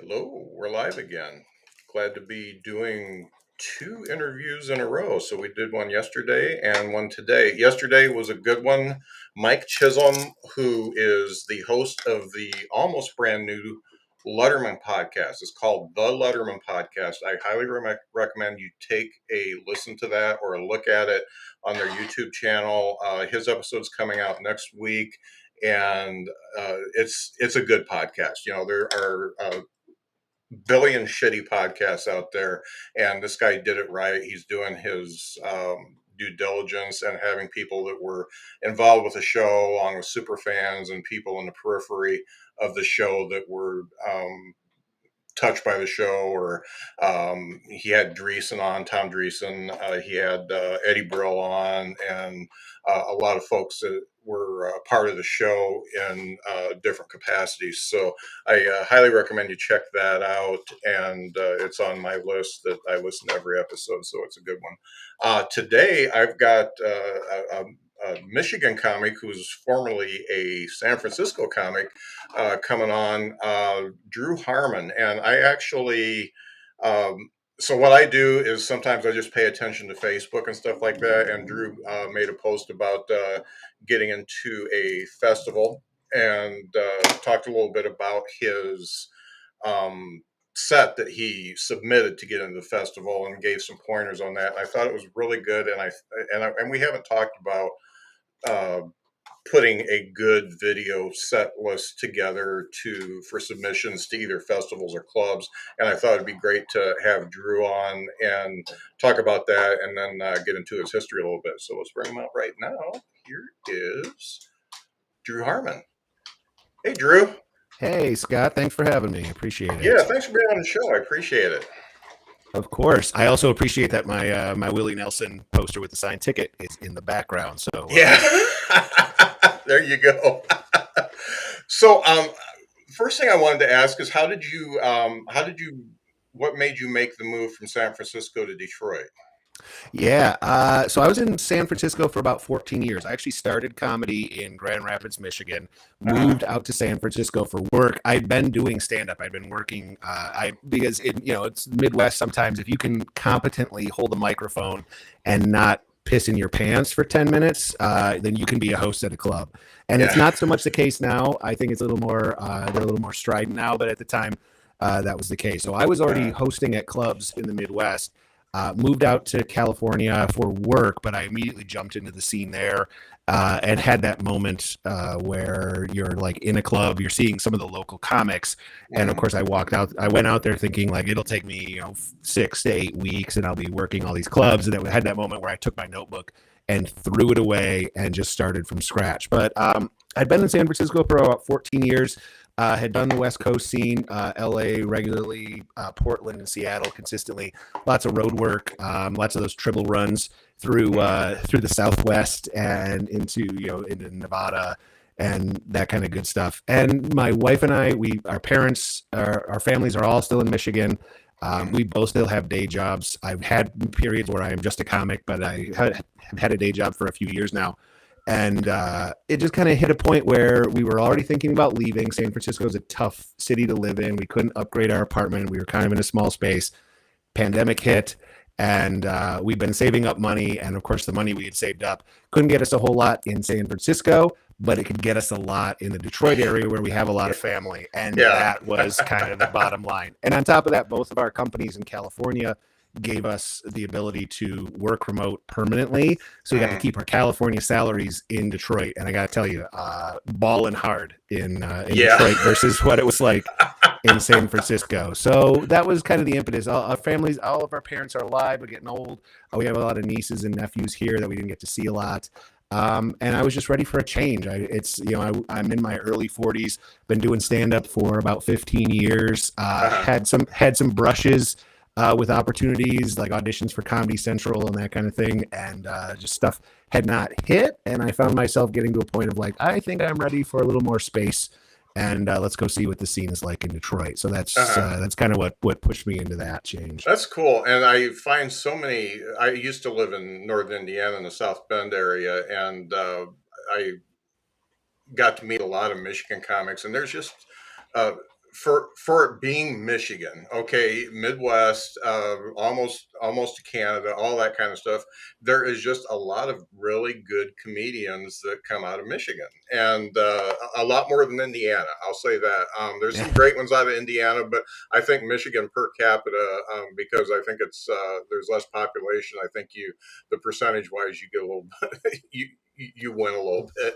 Hello, we're live again. Glad to be doing two interviews in a row. So we did one yesterday and one today. Yesterday was a good one. Mike Chisholm, who is the host of the almost brand new Letterman podcast. It's called The Letterman Podcast. I highly recommend you take a listen to that or a look at it on their YouTube channel. His episode's coming out next week, and it's a good podcast. There are billion shitty podcasts out there, and this guy did it right. He's doing his due diligence and having people that were involved with the show, along with super fans and people in the periphery of the show that were touched by the show. Or he had Dreesen on, Tom Dreesen. He had Eddie Brill on, and a lot of folks that were part of the show in different capacities. So I highly recommend you check that out. And it's on my list that I listen to every episode, so it's a good one. Today, I've got a Michigan comic who's formerly a San Francisco comic coming on, Drew Harmon. And I actually, so what I do is sometimes I just pay attention to Facebook and stuff like that. And Drew made a post about getting into a festival, and talked a little bit about his set that he submitted to get into the festival, and gave some pointers on that. And I thought it was really good. And we haven't talked about uh, putting a good video set list together for submissions to either festivals or clubs. And I thought it'd be great to have Drew on and talk about that, and then get into his history a little bit. So let's bring him out right now. Here is Drew Harmon. Hey, Drew. Hey, Scott. Thanks for having me. Appreciate Yeah, it. thanks for being on the show. I appreciate it. Of course. I also appreciate that my Willie Nelson poster with the signed ticket is in the background. So Yeah. There you go. So, first thing I wanted to ask is what made you make the move from San Francisco to Detroit? yeah. So I was in San Francisco for about 14 years. I actually started comedy in Grand Rapids, Michigan. Uh-huh. Moved out to San Francisco for work. I'd been doing stand up. I'd been working. Because it's Midwest. Sometimes if you can competently hold a microphone and not piss in your pants for 10 minutes, then you can be a host at a club. And it's Yeah. not so much the case now. I think it's a little more. They're a little more strident now, but at the time, that was the case. So I was already Uh, hosting at clubs in the Midwest. Moved out to California for work, but I immediately jumped into the scene there, and had that moment where you're like in a club, you're seeing some of the local comics, and of mhm. course I went out there thinking like it'll take me 6 to 8 weeks, and I'll be working all these clubs, and I had that moment where I took my notebook and threw it away and just started from scratch. But I'd been in San Francisco for about 14 years. Had done the West Coast scene, LA regularly, Portland and Seattle consistently. Lots of road work, lots of those triple runs through the Southwest and into Nevada and that kind of good stuff. And my wife and I, our parents, our families are all still in Michigan. We both still have day jobs. I've had periods where I am just a comic, but have had a day job for a few years now. And it just kind of hit a point where we were already thinking about leaving. San Francisco is a tough city to live in. We couldn't upgrade our apartment. We were kind of in a small space. Pandemic hit, and we've been saving up money. And of course, the money we had saved up couldn't get us a whole lot in San Francisco, but it could get us a lot in the Detroit area where we have a lot of family. And Yeah. that was kind of the bottom line. And on top of that, both of our companies in California gave us the ability to work remote permanently. So we got to Mhm. keep our California salaries in Detroit. And I got to tell you, balling hard in Yeah. Detroit versus what it was like in San Francisco. So that was kind of the impetus. Our families, all of our parents are alive. We're getting old. We have a lot of nieces and nephews here that we didn't get to see a lot. And I was just ready for a change. I'm in my early 40s. Been doing stand up for about 15 years. Uh-huh. Had some brushes with opportunities like auditions for Comedy Central and that kind of thing, and just stuff had not hit. And I found myself getting to a point of like, I think I'm ready for a little more space, and let's go see what the scene is like in Detroit. So Uh-huh. that's kind of what pushed me into that change. That's cool. And I find I used to live in northern Indiana in the South Bend area, and I got to meet a lot of Michigan comics, and there's just uh, for it being Michigan, okay, Midwest, almost to Canada, all that kind of stuff. There is just a lot of really good comedians that come out of Michigan, and a lot more than Indiana. I'll say that. There's some great ones out of Indiana, but I think Michigan per capita, because I think it's there's less population. I think the percentage wise, you get a little bit, you win a little bit.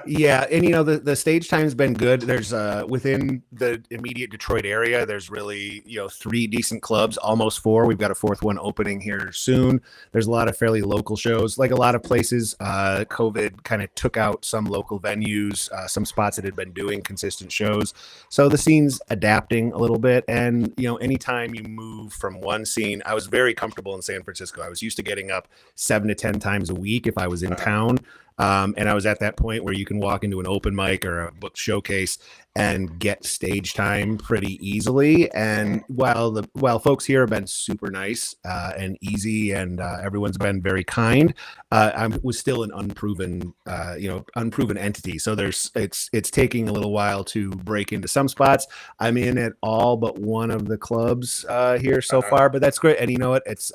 Yeah, and the stage time's been good. There's within the immediate Detroit area, there's really 3 decent clubs, almost 4. We've got a 4th one opening here soon. There's a lot of fairly local shows. Like a lot of places, COVID kind of took out some local venues, some spots that had been doing consistent shows. So the scene's adapting a little bit. And anytime you move from one scene, I was very comfortable in San Francisco. I was used to getting up 7 to 10 times a week if I was in town. And I was at that point where you can walk into an open mic or a book showcase and get stage time pretty easily. And while folks here have been super nice and easy, and everyone's been very kind, I was still an unproven entity. So it's taking a little while to break into some spots. I'm in at all but one of the clubs here so far, but that's great. And you know what? It's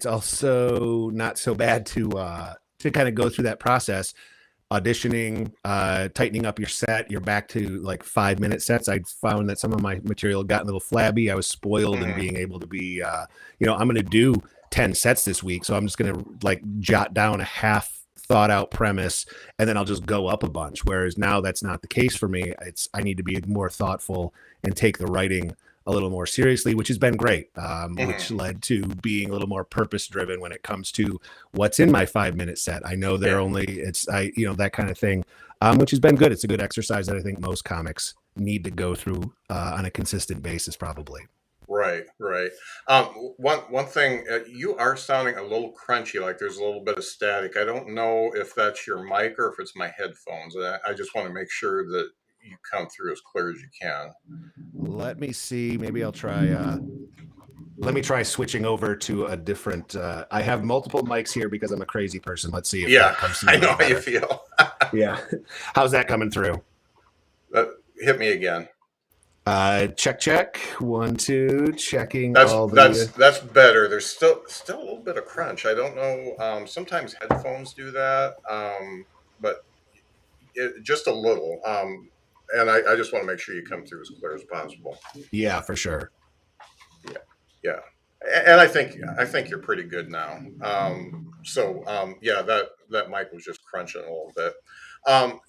also not so bad to kind of go through that process, auditioning, tightening up your set. You're back to like 5-minute sets. I found that some of my material got a little flabby. I was spoiled in being able to be, I'm going to do 10 sets this week. So I'm just going to like jot down a half thought out premise and then I'll just go up a bunch. Whereas now that's not the case for me. I need to be more thoughtful and take the writing a little more seriously, which has been great, which led to being a little more purpose driven when it comes to what's in my 5-minute set. I know that kind of thing, which has been good. It's a good exercise that I think most comics need to go through on a consistent basis, probably. Right. One thing, you are sounding a little crunchy, like there's a little bit of static. I don't know if that's your mic or if it's my headphones. I just want to make sure that you come through as clear as you can. Let me see. Maybe I'll try. Let me try switching over to a different. I have multiple mics here because I'm a crazy person. Let's see if that comes through. I know how you feel. Yeah. How's that coming through? Hit me again. Check. 1, 2. Checking. That's better. There's still a little bit of crunch. I don't know. Sometimes headphones do that, but just a little. And I just want to make sure you come through as clear as possible. Yeah, for sure. Yeah. And I think you're pretty good now. That mic was just crunching a little bit. And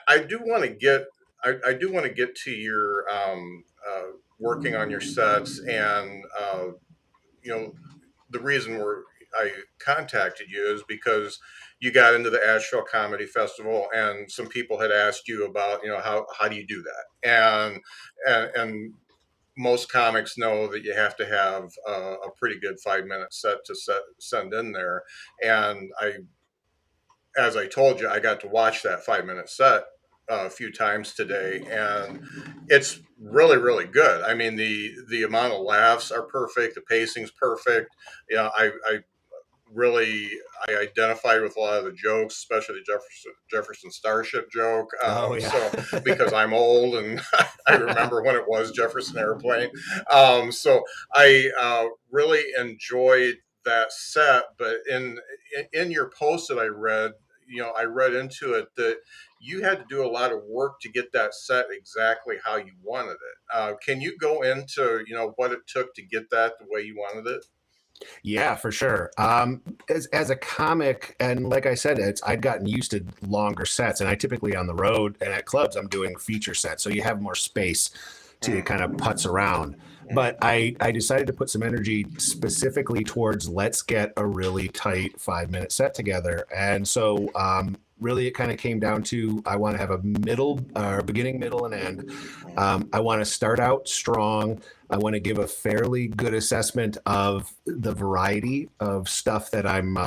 I do want to get to your working on your sets, and the reason I contacted you is because you got into the Asheville Comedy Festival, and some people had asked you about, how do you do that? And most comics know that you have to have a pretty good 5-minute set to send in there. And as I told you, I got to watch that 5-minute set a few times today, and it's really, really good. I mean, the amount of laughs are perfect. The pacing's perfect. I identified with a lot of the jokes, especially the Jefferson Starship joke. So because I'm old and I remember when it was Jefferson Airplane. So I really enjoyed that set. But in your post that I read, I read into it that you had to do a lot of work to get that set exactly how you wanted it. Can you go into what it took to get that the way you wanted it? Yeah, for sure. As a comic, and like I said, I'd gotten used to longer sets, and I typically on the road and at clubs, I'm doing feature sets, so you have more space to kind of putz around. But I decided to put some energy specifically towards let's get a really tight 5-minute set together. And so really it kind of came down to I want to have a beginning, middle, and end. I want to start out strong. I want to give a fairly good assessment of the variety of stuff that I'm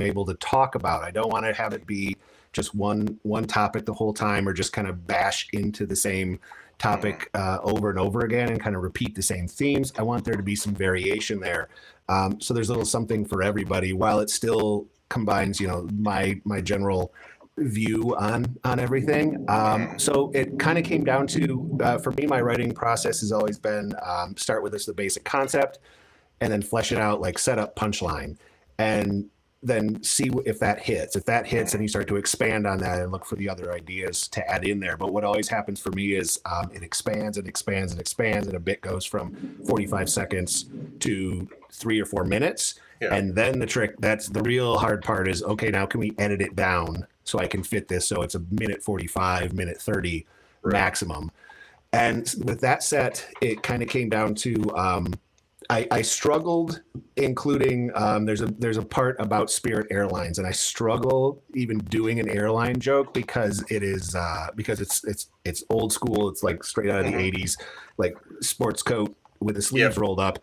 able to talk about. I don't want to have it be just one topic the whole time, or just kind of bash into the same topic over and over again and kind of repeat the same themes. I want there to be some variation there. So there's a little something for everybody, while it still combines, my general view on everything. So it kind of came down to, for me, my writing process has always been start with the basic concept and then flesh it out, like set up punchline, and then see if that hits. If that hits, then you start to expand on that and look for the other ideas to add in there. But what always happens for me is it expands and expands and expands, and a bit goes from 45 seconds to 3 or 4 minutes. Yeah. And then that's the real hard part is, okay, now can we edit it down so I can fit this so it's a minute 45, minute 30 maximum. And with that set, it kind of came down to I struggled including there's a part about Spirit Airlines, and I struggle even doing an airline joke because it's old school. It's like straight out of the 80s, like sports coat with the sleeves rolled up.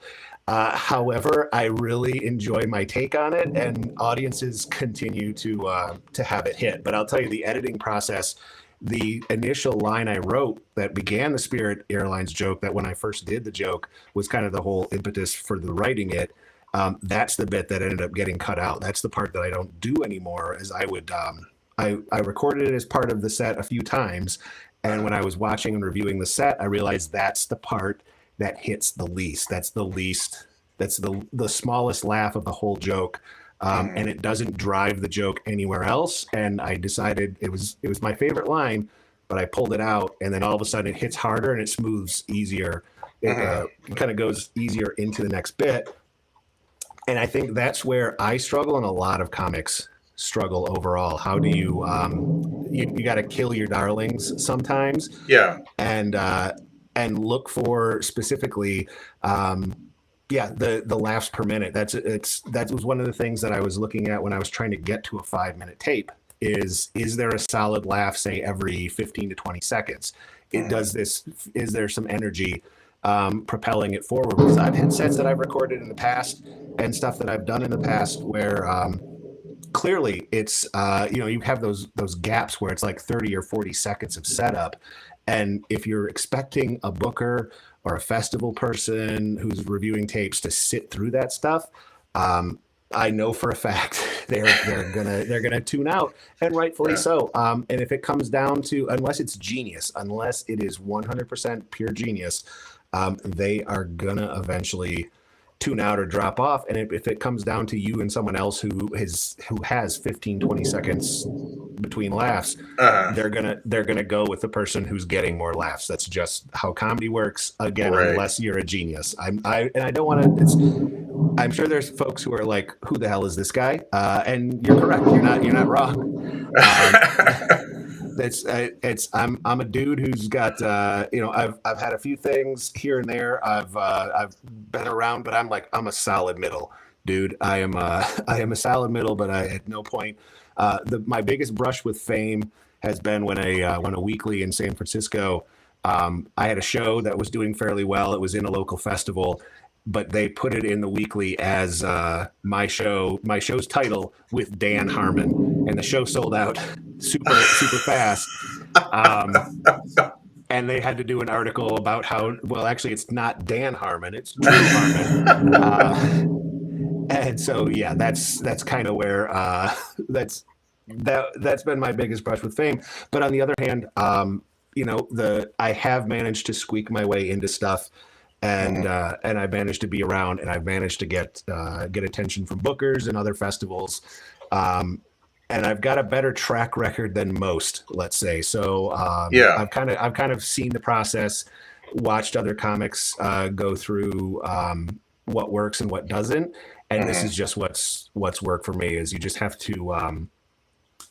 However, I really enjoy my take on it, and audiences continue to have it hit. But I'll tell you, the editing process, the initial line I wrote that began the Spirit Airlines joke, that when I first did the joke was kind of the whole impetus for the writing it. That's the bit that ended up getting cut out. That's the part that I don't do anymore. Is I would I recorded it as part of the set a few times, and when I was watching and reviewing the set, I realized that's the part that hits the least. That's the smallest laugh of the whole joke. And it doesn't drive the joke anywhere else. And I decided it was my favorite line, but I pulled it out, and then all of a sudden it hits harder and it smooths easier. It kind of goes easier into the next bit. And I think that's where I struggle, and a lot of comics struggle overall. How do you got to kill your darlings sometimes? Yeah. And look for specifically, the laughs per minute. That was one of the things that I was looking at when I was trying to get to a 5-minute tape. Is there a solid laugh, say every 15 to 20 seconds? Is there some energy propelling it forward? Because I've had sets that I've recorded in the past and stuff that I've done in the past where clearly it's you have those gaps where it's like 30 or 40 seconds of setup. And if you're expecting a booker or a festival person who's reviewing tapes to sit through that stuff, I know for a fact they're gonna tune out, and rightfully so. And if it comes down to, unless it's genius, unless it is 100% pure genius, they are gonna eventually tune out or drop off. And if it comes down to you and someone else who has 15, 20 seconds between laughs, they're gonna go with the person who's getting more laughs. That's just how comedy works. Again, unless you're a genius. I don't want to. I'm sure there's folks who are like, "Who the hell is this guy?" And you're correct. You're not wrong. I'm a dude who's got I've had a few things here and there. I've been around, but I'm a solid middle dude. I am a solid middle, but I at no point. My biggest brush with fame has been when a weekly in San Francisco. I had a show that was doing fairly well. It was in a local festival, but they put it in the weekly as my show's title with Dan Harmon, and the show sold out super fast. And they had to do an article about how, well, actually it's not Dan Harmon, it's Drew Harmon. And so, yeah, that's kind of where that's been my biggest brush with fame. But on the other hand, I have managed to squeak my way into stuff. And I managed to be around, and I've managed to get attention from bookers and other festivals, and I've got a better track record than most, let's say. So I've kind of seen the process, watched other comics go through what works and what doesn't, and this is just what's worked for me. Is you just have to.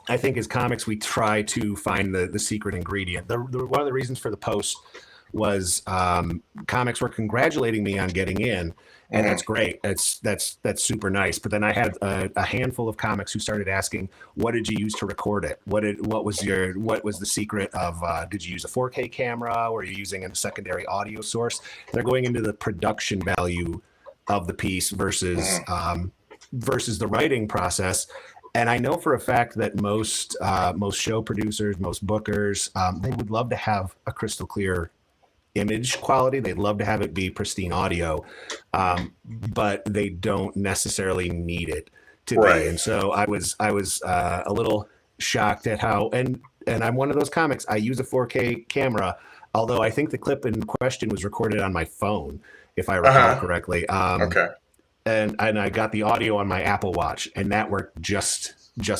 I think as comics, we try to find the secret ingredient. One of the reasons for the post was comics were congratulating me on getting in, and that's great. That's super nice. But then I had a handful of comics who started asking, "What did you use to record it? What was the secret of? Did you use a 4K camera? Or are you using a secondary audio source?" They're going into the production value of the piece versus the writing process. And I know for a fact that most show producers, most bookers, they would love to have a crystal clear image quality. They'd love to have it be pristine audio, but they don't necessarily need it to be. And so I was a little shocked at how, and I'm one of those comics. I use a 4K camera, although I think the clip in question was recorded on my phone, if I recall correctly. Okay. And I got the audio on my Apple Watch, and that worked just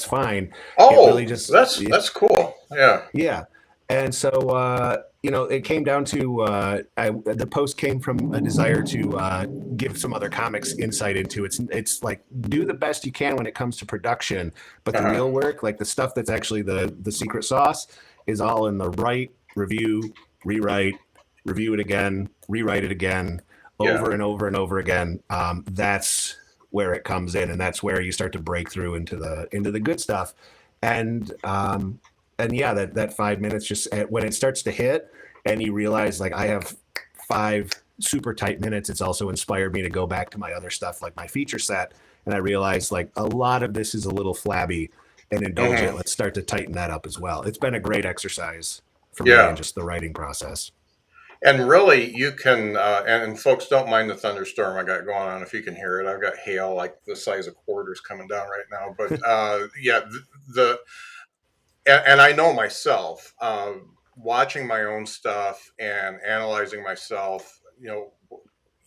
fine. Oh, it really just that's cool. Yeah. Yeah. And so, it came down to the post came from a desire to give some other comics insight into it's like do the best you can when it comes to production, but the real work, like the stuff that's actually the secret sauce, is all in the write, review, rewrite, review it again, rewrite it again, over and over and over again. That's where it comes in, and that's where you start to break through into the good stuff. And yeah, that 5 minutes, just when it starts to hit and you realize like I have 5 super tight minutes, it's also inspired me to go back to my other stuff, like my feature set. And I realized like a lot of this is a little flabby and indulgent. Let's start to tighten that up as well. It's been a great exercise for me in just the writing process. And really, you can, and folks, don't mind the thunderstorm I got going on if you can hear it. I've got hail like the size of quarters coming down right now. But and I know myself, watching my own stuff and analyzing myself,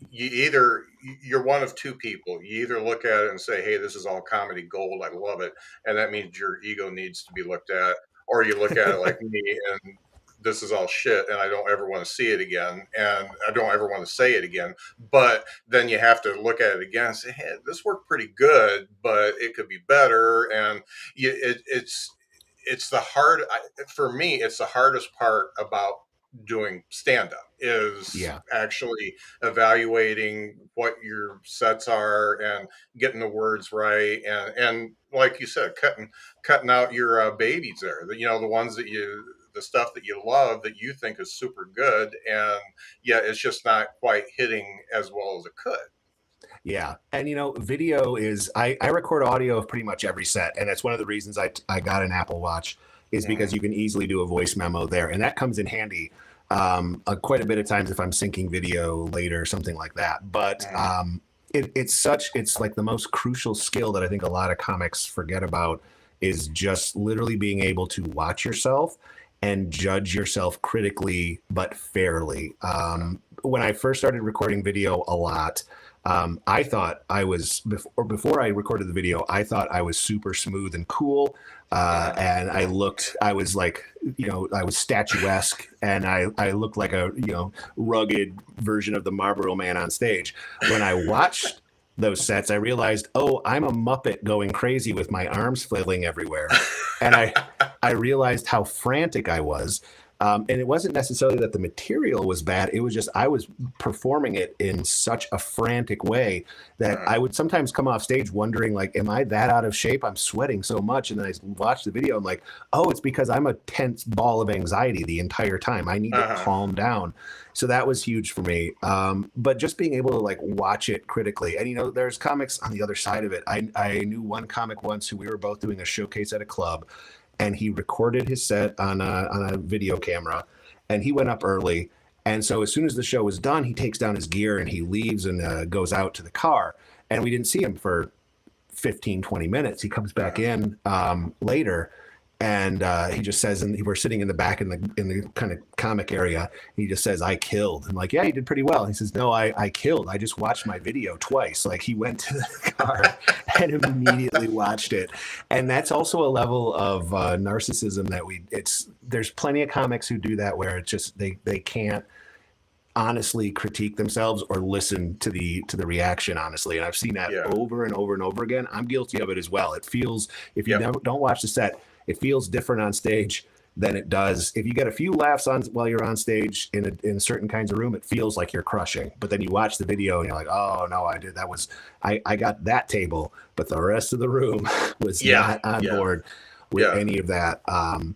you're one of two people. You either look at it and say, hey, this is all comedy gold, I love it, and that means your ego needs to be looked at, or you look at it like me and this is all shit and I don't ever want to see it again and I don't ever want to say it again. But then you have to look at it again and say, hey, this worked pretty good, but it could be better. And it's the hard, for me, it's the hardest part about doing stand-up is actually evaluating what your sets are and getting the words right, and like you said, cutting out your babies there, the ones that the stuff that you love that you think is super good, and it's just not quite hitting as well as it could. Yeah. And, video is, I record audio of pretty much every set. And that's one of the reasons I got an Apple Watch, is because you can easily do a voice memo there. And that comes in handy quite a bit of times if I'm syncing video later, something like that. But it's like the most crucial skill that I think a lot of comics forget about, is just literally being able to watch yourself and judge yourself critically but fairly. When I first started recording video a lot, I thought I was, before I recorded the video, I thought I was super smooth and cool. And I was like, I was statuesque, and I looked like a, rugged version of the Marlboro Man on stage. When I watched those sets, I realized, oh, I'm a Muppet going crazy with my arms flailing everywhere. And I realized how frantic I was. And it wasn't necessarily that the material was bad. It was just I was performing it in such a frantic way that I would sometimes come off stage wondering, like, am I that out of shape? I'm sweating so much. And then I watch the video. I'm like, oh, it's because I'm a tense ball of anxiety the entire time. I need to calm down. So that was huge for me. But just being able to like watch it critically. And, there's comics on the other side of it. I knew one comic once who we were both doing a showcase at a club, and he recorded his set on a video camera, and he went up early. And so as soon as the show was done, he takes down his gear and he leaves and goes out to the car. And we didn't see him for 15, 20 minutes. He comes back in later, and he just says, and we're sitting in the back in the kind of comic area. He just says, I killed. I'm like, yeah, you did pretty well. He says, no, I killed. I just watched my video twice. Like, he went to the car and immediately watched it. And that's also a level of narcissism that there's plenty of comics who do that, where it's just, they can't honestly critique themselves or listen to the reaction honestly. And I've seen that over and over and over again. I'm guilty of it as well. It feels, if you don't watch the set, it feels different on stage than it does if you get a few laughs on while you're on stage in certain kinds of room. It feels like you're crushing, but then you watch the video and you're like, oh no, I got that table, but the rest of the room was not on board with any of that. And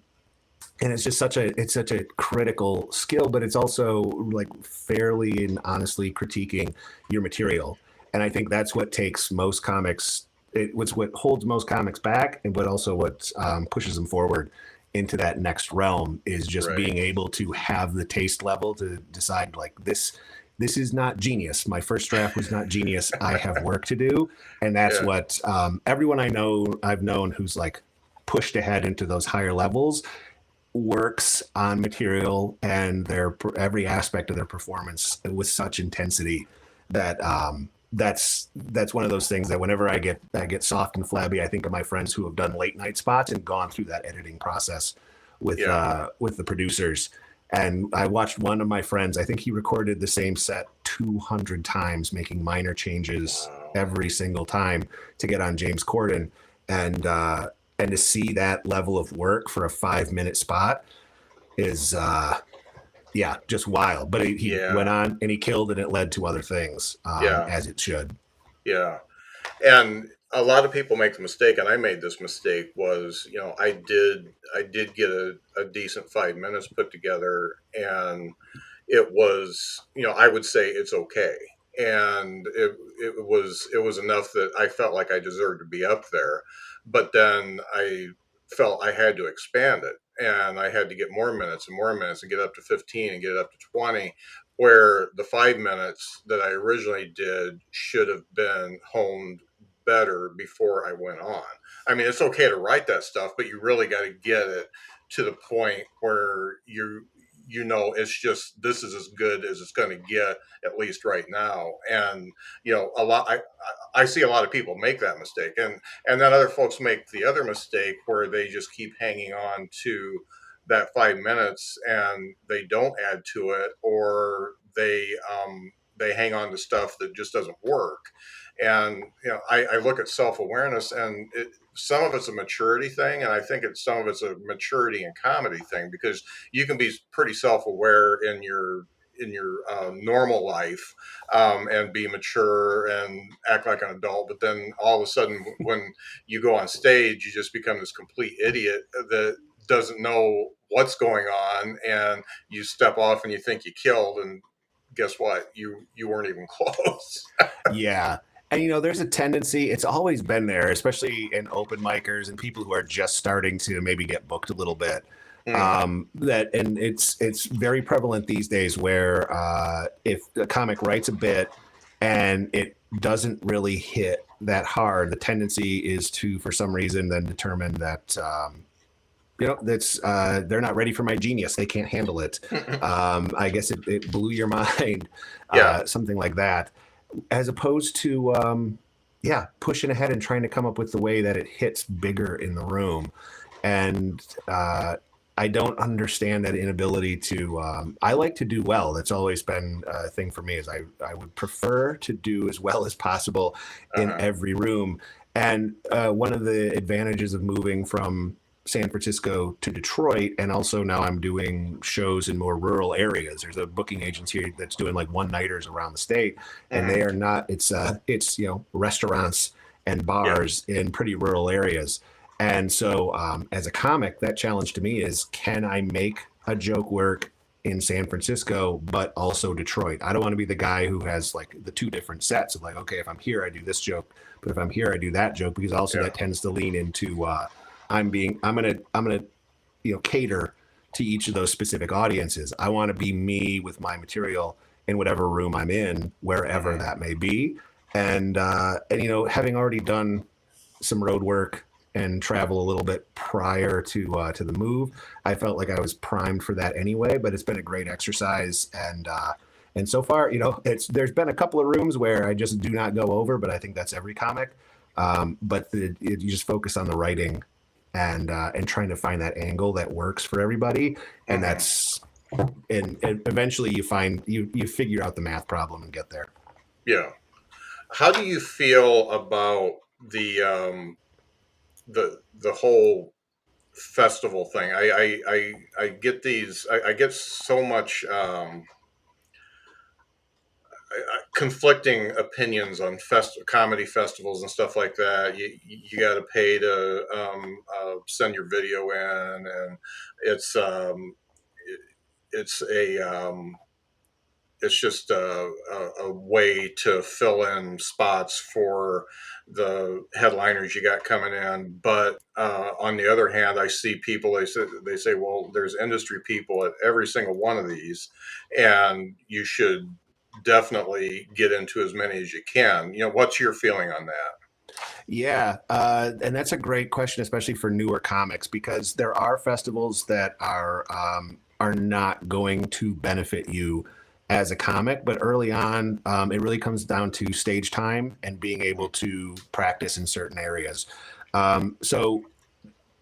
it's just such a critical skill, but it's also like fairly and honestly critiquing your material. And I think that's what takes most comics. It's what holds most comics back, and what pushes them forward into that next realm, is just being able to have the taste level to decide, like, this is not genius. My first draft was not genius. I have work to do. And that's what everyone I've known who's like pushed ahead into those higher levels works on material and their every aspect of their performance with such intensity that that's one of those things that whenever I get soft and flabby, I think of my friends who have done late night spots and gone through that editing process with the producers. And I watched one of my friends, I think he recorded the same set 200 times, making minor changes every single time to get on James Corden. And to see that level of work for a 5-minute spot is just wild. But he went on and he killed, and it led to other things, as it should. Yeah. And a lot of people make the mistake, and I made this mistake, was, I did get a decent 5 minutes put together, and it was, I would say it's okay. And it was enough that I felt like I deserved to be up there. But then I felt I had to expand it, and I had to get more minutes and more minutes and get up to 15 and get it up to 20, where the 5 minutes that I originally did should have been honed better before I went on. I mean, it's okay to write that stuff, but you really got to get it to the point where it's just, this is as good as it's going to get, at least right now. And I see a lot of people make that mistake, and then other folks make the other mistake where they just keep hanging on to that 5 minutes and they don't add to it, or they hang on to stuff that just doesn't work. And I look at self-awareness, and some of it's a maturity thing, and I think some of it's a maturity and comedy thing, because you can be pretty self-aware in your normal life, and be mature and act like an adult, but then all of a sudden when you go on stage, you just become this complete idiot that doesn't know what's going on, and you step off and you think you killed, and guess what, you weren't even close. Yeah. And there's a tendency, it's always been there, especially in open micers and people who are just starting to maybe get booked a little bit. And it's very prevalent these days where if a comic writes a bit and it doesn't really hit that hard, the tendency is to, for some reason, then determine that that's they're not ready for my genius. They can't handle it. I guess it blew your mind, something like that, as opposed to pushing ahead and trying to come up with the way that it hits bigger in the room. And I don't understand that inability to. I like to do well. That's always been a thing for me. Is I would prefer to do as well as possible in every room. And one of the advantages of moving from San Francisco to Detroit, and also now I'm doing shows in more rural areas. There's a booking agency that's doing like one-nighters around the state, and they are not. It's restaurants and bars in pretty rural areas. And so as a comic, that challenge to me is, can I make a joke work in San Francisco, but also Detroit? I don't want to be the guy who has like the two different sets of like, okay, if I'm here, I do this joke, but if I'm here, I do that joke, because also that tends to lean into I'm gonna cater to each of those specific audiences. I want to be me with my material in whatever room I'm in, wherever that may be. And having already done some road work and travel a little bit prior to the move, I felt like I was primed for that anyway. But it's been a great exercise, and so far, there's been a couple of rooms where I just do not go over, but I think that's every comic. But you just focus on the writing and trying to find that angle that works for everybody, and and eventually you find you figure out the math problem and get there. Yeah. How do you feel about the whole festival thing? I get these. I get so much conflicting opinions on comedy festivals and stuff like that. You got to pay to send your video in, and it's it's it's just a way to fill in spots for the headliners you got coming in. But on the other hand, I see people, they say, well, there's industry people at every single one of these, and you should definitely get into as many as you can. What's your feeling on that? Yeah, and that's a great question, especially for newer comics, because there are festivals that are not going to benefit you as a comic. But early on, it really comes down to stage time and being able to practice in certain areas. So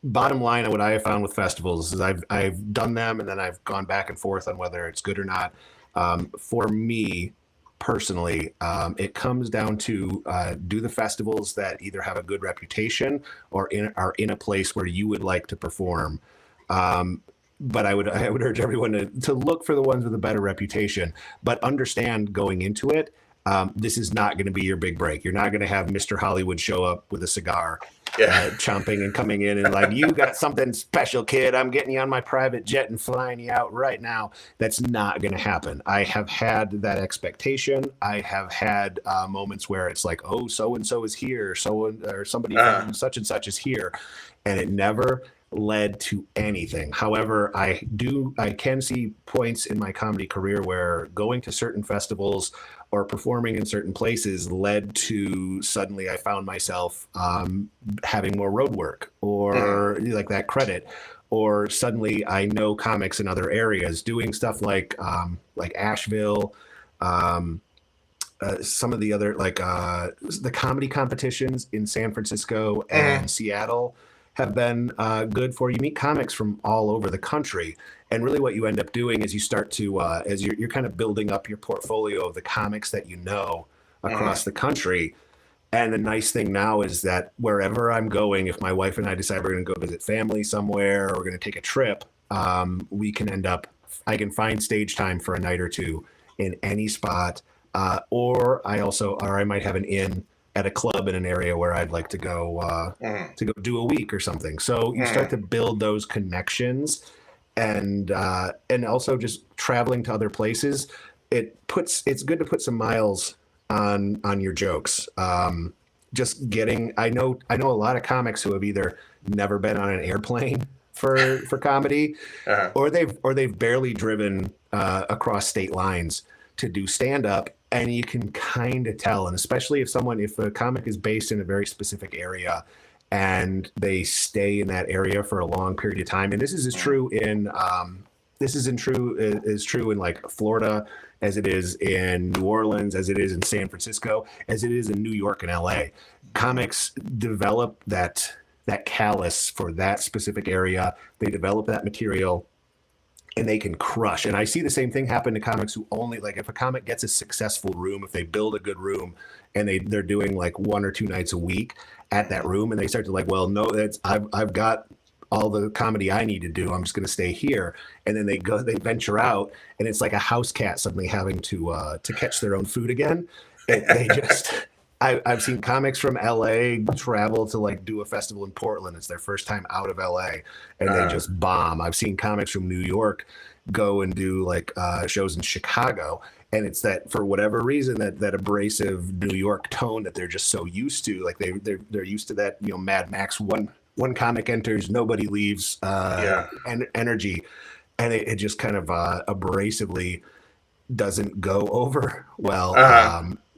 bottom line, what I have found with festivals is I've done them and then I've gone back and forth on whether it's good or not. For me personally, it comes down to do the festivals that either have a good reputation or are in a place where you would like to perform. But I would urge everyone to look for the ones with a better reputation, but understand going into it. This is not going to be your big break. You're not going to have Mr. Hollywood show up with a cigar, chomping and coming in and like, you got something special, kid. I'm getting you on my private jet and flying you out right now. That's not going to happen. I have had that expectation. I have had moments where it's like, oh, so-and-so is here. Or somebody from such and such is here. And it never led to anything. However, I can see points in my comedy career where going to certain festivals or performing in certain places led to suddenly I found myself having more road work or like that credit, or suddenly I know comics in other areas doing stuff like Asheville, some of the other the comedy competitions in San Francisco and Seattle have been good for you. Meet comics from all over the country. And really what you end up doing is you start to, as you're kind of building up your portfolio of the comics that you know across the country. And the nice thing now is that wherever I'm going, if my wife and I decide we're going to go visit family somewhere or we're going to take a trip, we can I can find stage time for a night or two in any spot. Or I might have an in at a club in an area where I'd like to go do a week or something. So you start to build those connections, and also just traveling to other places. It's good to put some miles on your jokes. Just getting, I know a lot of comics who have either never been on an airplane for comedy, or they've barely driven across state lines to do stand up. And you can kind of tell, and especially if a comic is based in a very specific area and they stay in that area for a long period of time. And this is as true in like Florida as it is in New Orleans, as it is in San Francisco, as it is in New York and LA. Comics develop that callus for that specific area. They develop that material and they can crush. And I see the same thing happen to comics who only, like, if a comic gets a successful room, if they build a good room and they're doing like 1 or 2 nights a week at that room, and they start to like, well, no, I've got all the comedy I need to do. I'm just going to stay here. And then they venture out, and it's like a house cat suddenly having to catch their own food again. I've seen comics from LA travel to like do a festival in Portland. It's their first time out of LA, and they just bomb. I've seen comics from New York go and do like shows in Chicago, and it's that, for whatever reason, that abrasive New York tone that they're just so used to. Like they're used to that, Mad Max, one comic enters, nobody leaves energy, and it just kind of abrasively doesn't go over well.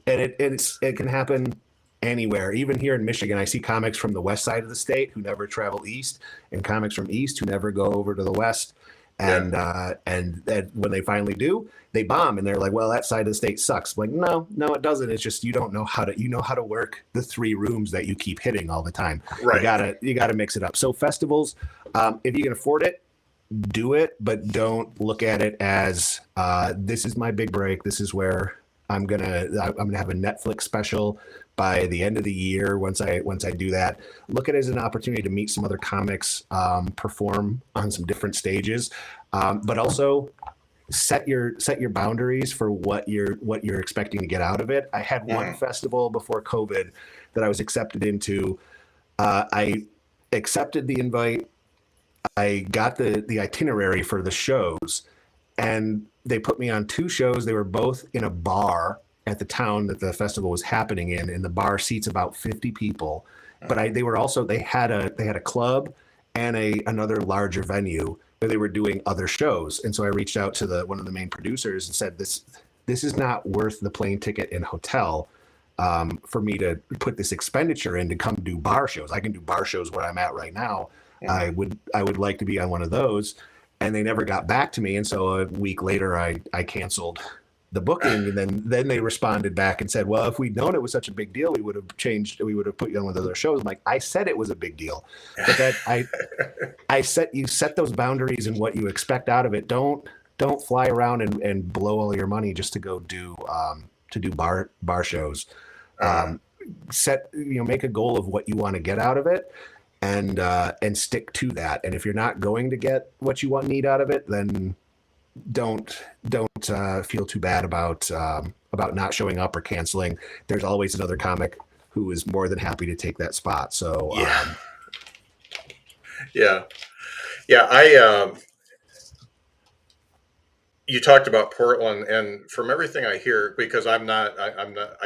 And it can happen anywhere. Even here in Michigan, I see comics from the west side of the state who never travel east, and comics from east who never go over to the west. And when they finally do, they bomb, and they're like, "Well, that side of the state sucks." I'm like, no, it doesn't. It's just you don't know how to work the 3 rooms that you keep hitting all the time. Right. You gotta mix it up. So festivals, if you can afford it, do it, but don't look at it as this is my big break. This is where I'm gonna have a Netflix special by the end of the year. Once I do that, look at it as an opportunity to meet some other comics, perform on some different stages, but also set your boundaries for what you're expecting to get out of it. I had one festival before COVID that I was accepted into. I accepted the invite. I got the itinerary for the shows, and they put me on 2 shows. They were both in a bar at the town that the festival was happening in, and the bar seats about 50 people. But they had a club and another larger venue where they were doing other shows. And so I reached out to one of the main producers and said, this is not worth the plane ticket and hotel. for me to put this expenditure in to come do bar shows. I can do bar shows where I'm at right now. I would like to be on one of those, and they never got back to me. And so a week later, I canceled the booking, and then they responded back and said, well, if we'd known it was such a big deal, we would have put you on one of the other shows. I'm like, I said it was a big deal, but that you set those boundaries and what you expect out of it. Don't fly around and blow all your money just to go do bar shows. Make a goal of what you want to get out of it, and stick to that. And if you're not going to get what you need out of it, then don't feel too bad about not showing up or canceling. There's always another comic who is more than happy to take that spot. So yeah. You talked about Portland, and from everything I hear, because I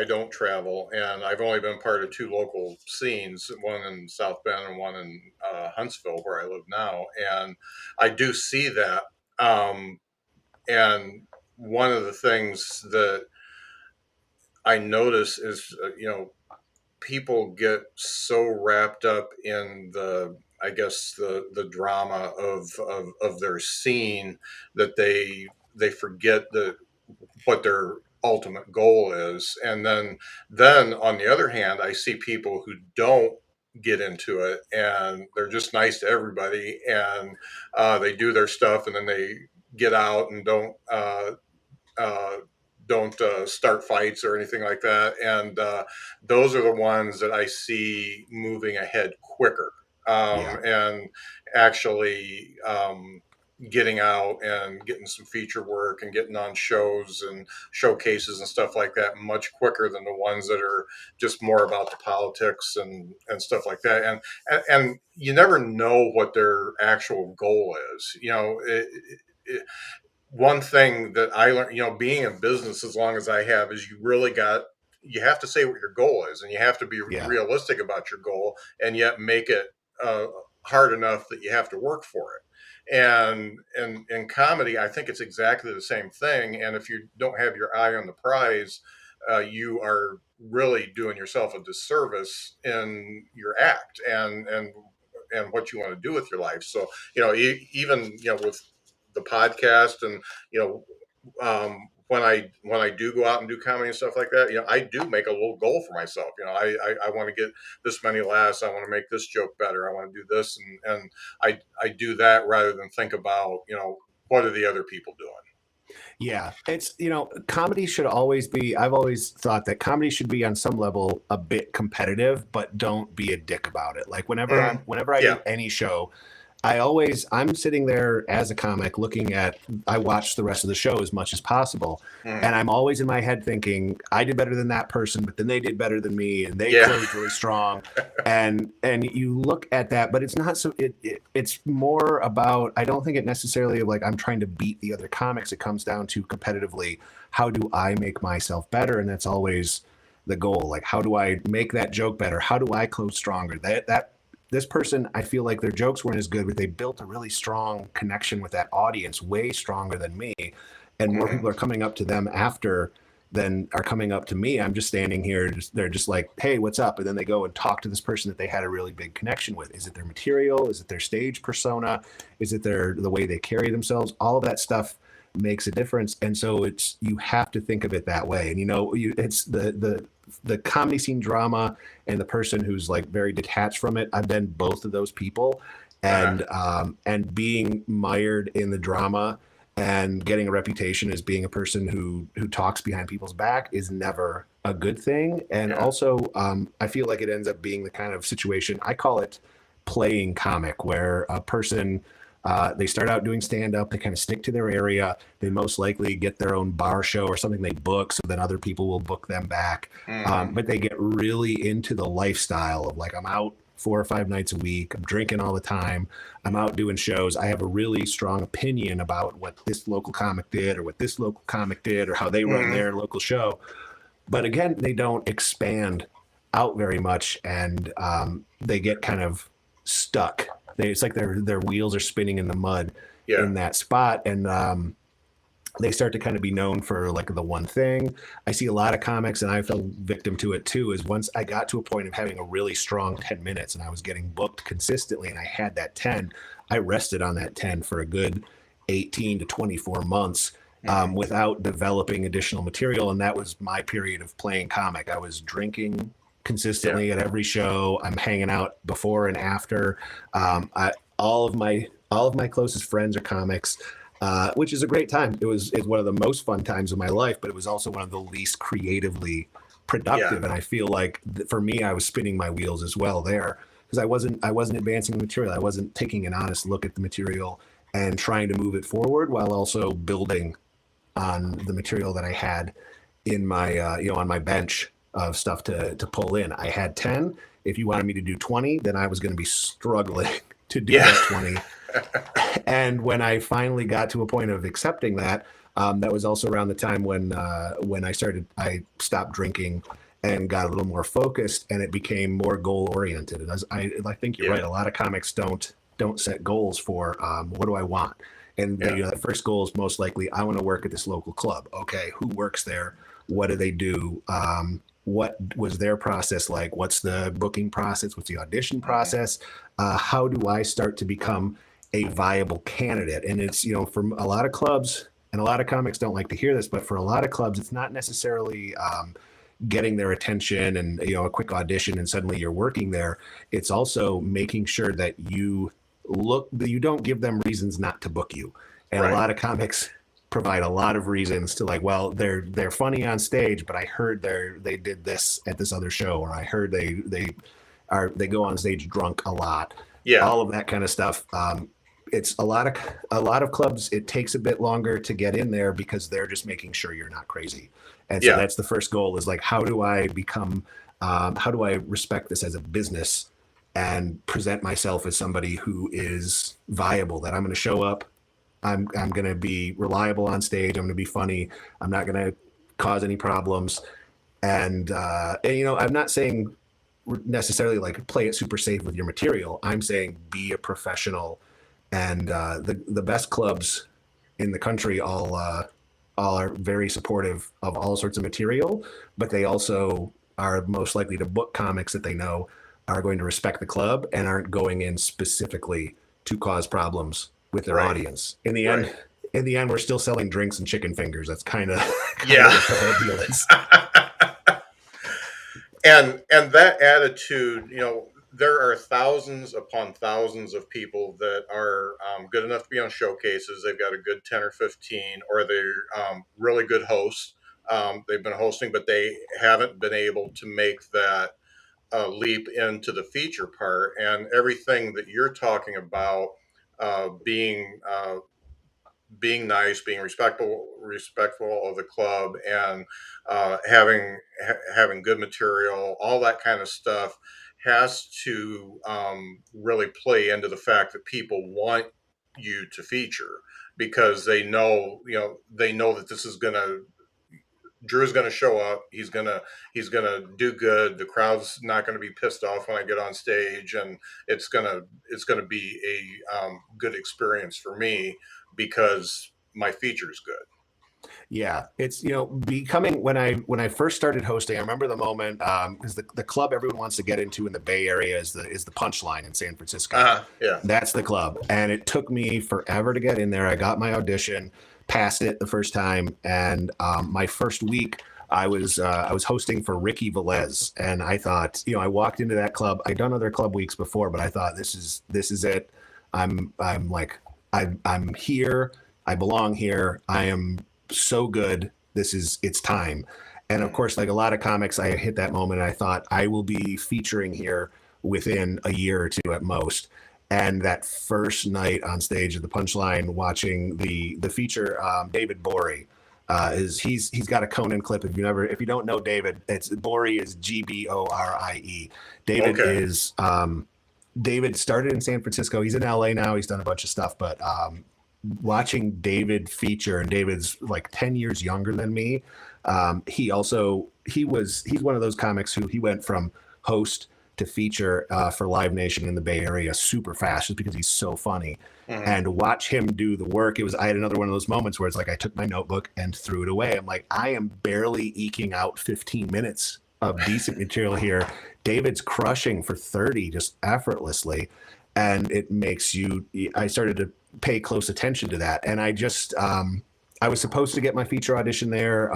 don't travel, and I've only been part of two local scenes, one in South Bend and one in Huntsville, where I live now, and I do see that. And one of the things that I notice is, people get so wrapped up in the drama of their scene that they forget what their ultimate goal is. And then on the other hand, I see people who don't get into it, and they're just nice to everybody, and they do their stuff, and then they get out and don't start fights or anything like that. And those are the ones that I see moving ahead quicker, and actually getting out and getting some feature work and getting on shows and showcases and stuff like that much quicker than the ones that are just more about the politics and stuff like that. And you never know what their actual goal is. One thing that I learned, being in business as long as I have, is you have to say what your goal is, and you have to be realistic about your goal, and yet make it hard enough that you have to work for it. And in comedy, I think it's exactly the same thing. And if you don't have your eye on the prize, you are really doing yourself a disservice in your act and what you want to do with your life. So, even with the podcast, and when I do go out and do comedy and stuff like that, I do make a little goal for myself. I want to get this many laughs. I want to make this joke better. I want to do this, and I do that rather than think about what are the other people doing. Yeah, it's comedy should always be. I've always thought that comedy should be on some level a bit competitive, but don't be a dick about it. Like whenever I do any show, I'm sitting there as a comic I watch the rest of the show as much as possible. And I'm always in my head thinking, I did better than that person, but then they did better than me, and they closed really strong. And you look at that, but it's not so, it's more about, I don't think it necessarily like I'm trying to beat the other comics. It comes down to competitively, how do I make myself better? And that's always the goal. Like, how do I make that joke better? How do I close stronger? This person, I feel like their jokes weren't as good, but they built a really strong connection with that audience, way stronger than me. And more people are coming up to them after than are coming up to me. I'm just standing here. They're just like, hey, what's up? And then they go and talk to this person that they had a really big connection with. Is it their material? Is it their stage persona? Is it the way they carry themselves? All of that stuff makes a difference. And so you have to think of it that way. And it's the comedy scene drama and the person who's like very detached from it. I've been both of those people, and being mired in the drama and getting a reputation as being a person who talks behind people's back is never a good thing. And also I feel like it ends up being the kind of situation, I call it playing comic, where a person they start out doing stand-up, they kind of stick to their area, they most likely get their own bar show or something they book, so then other people will book them back. But they get really into the lifestyle of like, I'm out 4 or 5 nights a week, I'm drinking all the time, I'm out doing shows, I have a really strong opinion about what this local comic did or what this local comic did or how they run their local show. But again, they don't expand out very much, and they get kind of stuck. It's like their wheels are spinning in the mud in that spot. And they start to kind of be known for like the one thing. I see a lot of comics, and I fell victim to it too, is once I got to a point of having a really strong 10 minutes and I was getting booked consistently and I had that 10, I rested on that 10 for a good 18 to 24 months without developing additional material. And that was my period of playing comic. I was drinking consistently at every show. I'm hanging out before and after. All of my closest friends are comics. Which is a great time. It's one of the most fun times of my life, but it was also one of the least creatively productive. And I feel like for me, I was spinning my wheels as well there because I wasn't advancing the material. I wasn't taking an honest look at the material and trying to move it forward while also building on the material that I had in my on my bench of stuff to pull in. I had 10. If you wanted me to do 20, then I was going to be struggling to do that 20. And when I finally got to a point of accepting that, that was also around the time when I stopped drinking and got a little more focused, and it became more goal oriented. And I think you're right. A lot of comics don't set goals for what do I want, and the first goal is most likely I want to work at this local club. Okay, who works there? What do they do? What was their process like? What's the booking process? What's the audition process? How do I start to become a viable candidate? And it's, from a lot of clubs, and a lot of comics don't like to hear this, but for a lot of clubs, it's not necessarily getting their attention and, a quick audition and suddenly you're working there. It's also making sure that you don't give them reasons not to book you. And a lot of comics provide a lot of reasons to like, well, they're funny on stage, but I heard they did this at this other show, or I heard they go on stage drunk a lot. All of that kind of stuff. It's a lot of clubs. It takes a bit longer to get in there because they're just making sure you're not crazy. And so that's the first goal, is like, how do I respect this as a business and present myself as somebody who is viable, that I'm going to show up. I'm going to be reliable on stage. I'm going to be funny. I'm not going to cause any problems. And I'm not saying necessarily like play it super safe with your material. I'm saying be a professional. And the best clubs in the country all are very supportive of all sorts of material, but they also are most likely to book comics that they know are going to respect the club and aren't going in specifically to cause problems with their audience. In the end, we're still selling drinks and chicken fingers. That's kind of what the whole deal is. And that attitude, there are thousands upon thousands of people that are good enough to be on showcases. They've got a good 10 or 15, or they're really good hosts. They've been hosting, but they haven't been able to make that leap into the feature part. And everything that you're talking about, being nice, being respectful of the club, and having good material, all that kind of stuff has to really play into the fact that people want you to feature, because they know that this is gonna Drew's gonna show up. He's gonna do good. The crowd's not gonna be pissed off when I get on stage, and it's gonna be a good experience for me because my feature's good. Yeah, it's becoming, when I first started hosting, I remember the moment, because the club everyone wants to get into in the Bay Area is the Punchline in San Francisco. That's the club, and it took me forever to get in there. I got my audition, passed it the first time, and my first week I was hosting for Ricky Velez, and I thought, I walked into that club. I'd done other club weeks before, but I thought this is it. I'm here. I belong here. I am so good. It's time. And of course, like a lot of comics, I hit that moment and I thought I will be featuring here within a year or two at most. And that first night on stage at the Punchline, watching the feature, David Bory, he's got a Conan clip. If you don't know David, Bory is Gborie. David is David started in San Francisco. He's in LA now. He's done a bunch of stuff, but watching David feature, and David's like 10 years younger than me. He's one of those comics who he went from host to feature for Live Nation in the Bay Area super fast, just because he's so funny. Mm-hmm. And to watch him do the work, I had another one of those moments where it's like I took my notebook and threw it away. I'm like, I am barely eking out 15 minutes of decent material here. David's crushing for 30 just effortlessly. And it makes I started to pay close attention to that. And I just, I was supposed to get my feature audition there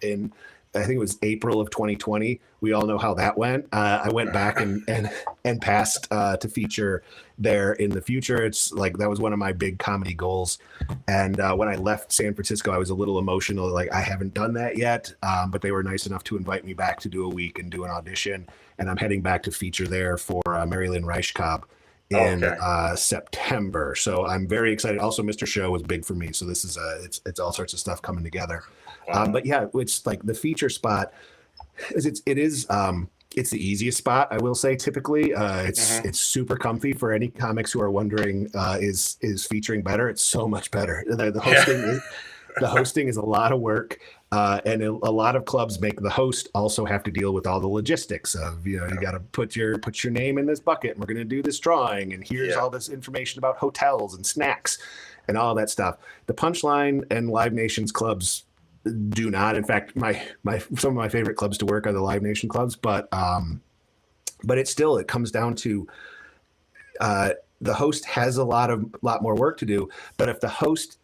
in, I think it was April of 2020. We all know how that went. I went back and passed to feature there in the future. It's like, that was one of my big comedy goals. And when I left San Francisco, I was a little emotional. Like, I haven't done that yet, but they were nice enough to invite me back to do a week and do an audition. And I'm heading back to feature there for Mary Lynn Reichkop in September. So I'm very excited. Also, Mr. Show was big for me. So this is it's all sorts of stuff coming together. Wow. But yeah, it's like the feature spot it's the easiest spot, I will say. Typically, it's super comfy for any comics who are wondering, is featuring better? It's so much better. The hosting is a lot of work. And a lot of clubs make the host also have to deal with all the logistics of, you got to put your name in this bucket, and we're going to do this drawing, and here's all this information about hotels and snacks and all that stuff. The Punchline and Live Nation's clubs do not. In fact, some of my favorite clubs to work are the Live Nation clubs, but it comes down to the host has a lot more work to do. But if the host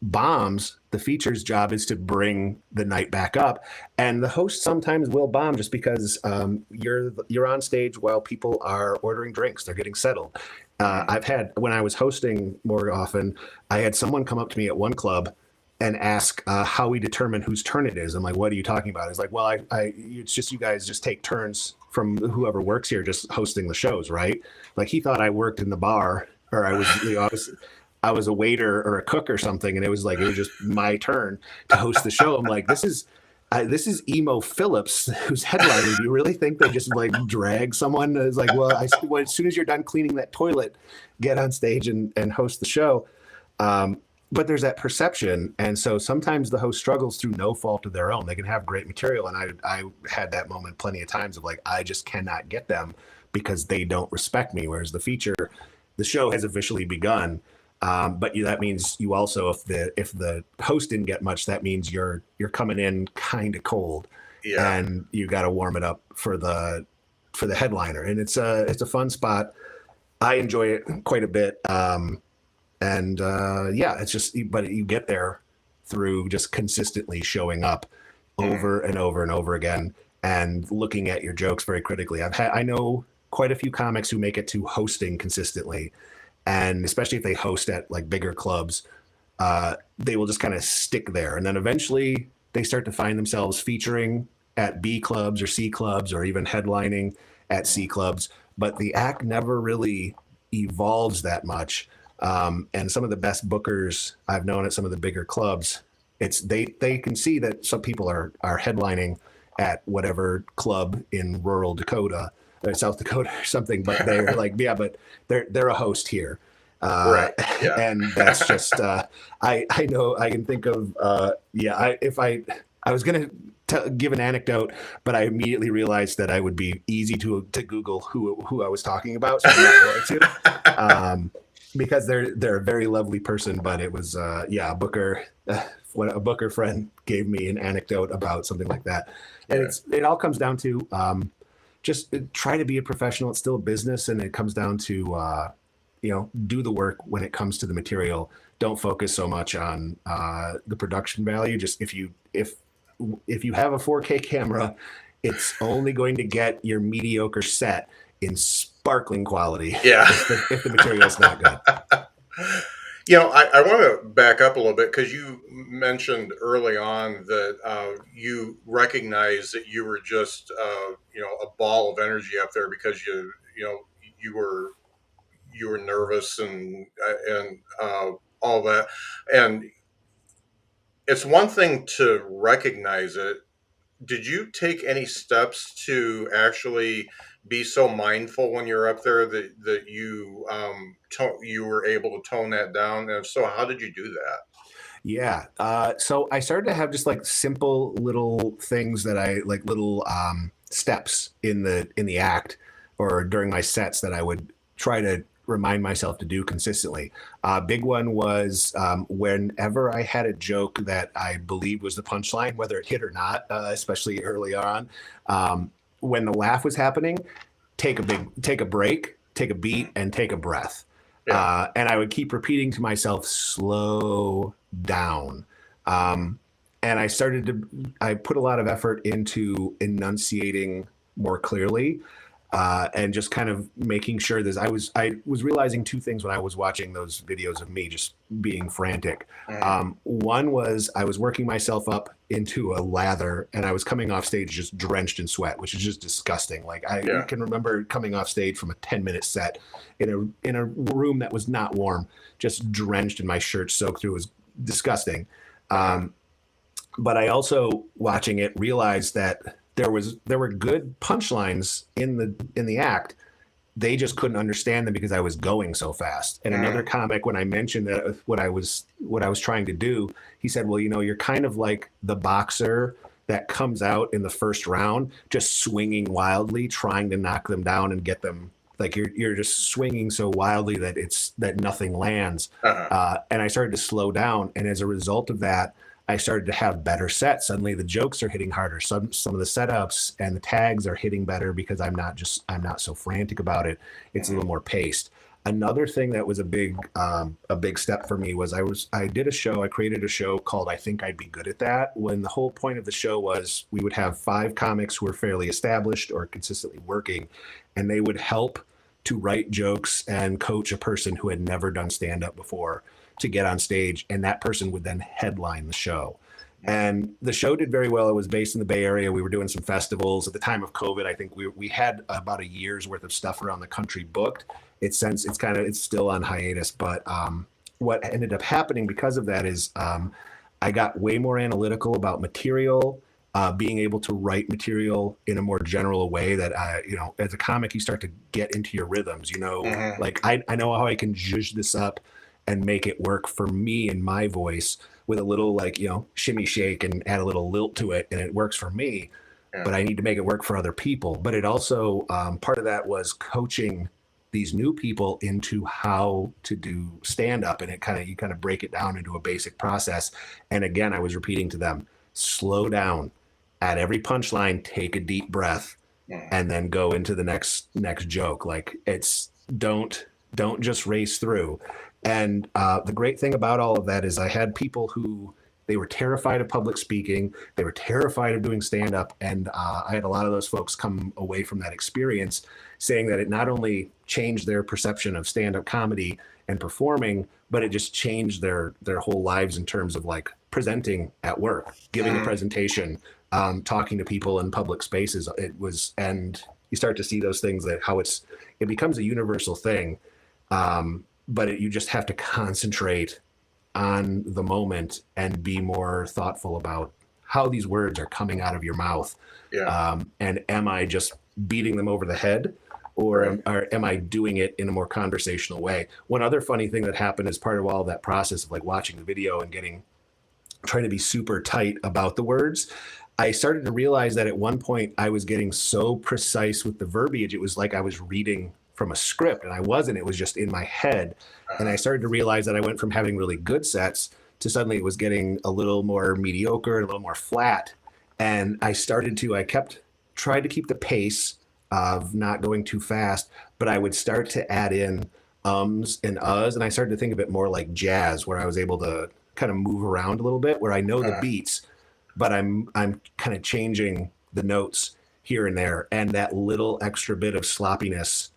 bombs, the feature's job is to bring the night back up, and the host sometimes will bomb just because you're on stage while people are ordering drinks, they're getting settled. I've had, when I was hosting more often, I had someone come up to me at one club and ask how we determine whose turn it is. I'm like, what are you talking about? It's like, well, it's just, you guys just take turns from whoever works here just hosting the shows, right? Like, he thought I worked in the bar, or I was a waiter or a cook or something, and it was just my turn to host the show. I'm like, this is Emo Phillips who's headlining. Do you really think they just drag someone? It's like, well, as soon as you're done cleaning that toilet, get on stage and host the show. But there's that perception, and so sometimes the host struggles through no fault of their own. They can have great material, and I had that moment plenty of times of I just cannot get them because they don't respect me. Whereas the show has officially begun. But that means you also, if the host didn't get much, that means you're coming in kind of cold, and you got to warm it up for the headliner. And it's a fun spot. I enjoy it quite a bit. It's just, but you get there through just consistently showing up over and over and over again and looking at your jokes very critically. I know quite a few comics who make it to hosting consistently. And especially if they host at bigger clubs, they will just kind of stick there. And then eventually they start to find themselves featuring at B clubs or C clubs, or even headlining at C clubs. But the act never really evolves that much. And some of the best bookers I've known at some of the bigger clubs, they can see that some people are headlining at whatever club in rural Dakota, South Dakota or something, but they're but they're a host here. Right. Yeah. And that's just, I know I can think of, I was going to give an anecdote, but I immediately realized that I would be easy to Google who I was talking about. So I'm not going to, because they're a very lovely person, but it was, a booker, when a booker friend gave me an anecdote about something like that. And it all comes down to, just try to be a professional. It's still a business, and it comes down to, do the work when it comes to the material. Don't focus so much on the production value. Just if you have a 4K camera, it's only going to get your mediocre set in sparkling quality. Yeah. If the material is not good. I want to back up a little bit, because you mentioned early on that you recognized that you were just a ball of energy up there because you were nervous and all that. And it's one thing to recognize it. Did you take any steps to actually be so mindful when you're up there that you you were able to tone that down? And if so, how did you do that? Yeah. So I started to have just simple little things that I little steps in the act or during my sets that I would try to remind myself to do consistently. Big one was whenever I had a joke that I believed was the punchline, whether it hit or not, especially early on, when the laugh was happening, take a break, take a beat, and take a breath. Yeah. And I would keep repeating to myself, slow down. And I put a lot of effort into enunciating more clearly, and just kind of making sure that I was realizing two things when I was watching those videos of me just being frantic. One was I was working myself up into a lather, and I was coming off stage just drenched in sweat, which is just disgusting. Like I can remember coming off stage from a 10-minute set in a room that was not warm, just drenched in my shirt soaked through. It was disgusting. But I also, watching it, realized that there were good punchlines in the act. They just couldn't understand them because I was going so fast. And another comic, when I mentioned that what I was trying to do, he said, "Well, you're kind of like the boxer that comes out in the first round, just swinging wildly, trying to knock them down and get them. Like you're just swinging so wildly that nothing lands." And I started to slow down, and as a result of that, I started to have better sets. Suddenly the jokes are hitting harder. Some of the setups and the tags are hitting better because I'm not so frantic about it. It's a little more paced. Another thing that was a big step for me was I created a show called I Think I'd Be Good at That, when the whole point of the show was we would have 5 comics who were fairly established or consistently working, and they would help to write jokes and coach a person who had never done stand-up before to get on stage, and that person would then headline the show. And the show did very well. It was based in the Bay Area. We were doing some festivals. At the time of COVID, I think we had about a year's worth of stuff around the country booked. It's still on hiatus, but what ended up happening because of that is I got way more analytical about material, being able to write material in a more general way that as a comic, you start to get into your rhythms, like I know how I can zhuzh this up and make it work for me and my voice with a little shimmy shake and add a little lilt to it, and it works for me. But I need to make it work for other people. But it also part of that was coaching these new people into how to do stand up, and you kind of break it down into a basic process. And again, I was repeating to them, slow down at every punchline, take a deep breath, and then go into the next joke. Like don't just race through. And the great thing about all of that is I had people who they were terrified of public speaking. They were terrified of doing stand-up. And I had a lot of those folks come away from that experience saying that it not only changed their perception of stand-up comedy and performing, but it just changed their whole lives in terms of like presenting at work, giving a presentation, talking to people in public spaces. And you start to see those things that how it becomes a universal thing. But you just have to concentrate on the moment and be more thoughtful about how these words are coming out of your mouth. And am I just beating them over the head, or am I doing it in a more conversational way? One other funny thing that happened as part of all of that process of like watching the video and trying to be super tight about the words, I started to realize that at one point I was getting so precise with the verbiage. It was like I was reading from a script, and I wasn't. It was just in my head. And I started to realize that I went from having really good sets to suddenly it was getting a little more mediocre and a little more flat. And I tried to keep the pace of not going too fast, but I would start to add in ums and uhs, and I started to think of it more like jazz, where I was able to kind of move around a little bit, where I know the beats, but I'm kind of changing the notes here and there, and that little extra bit of sloppiness,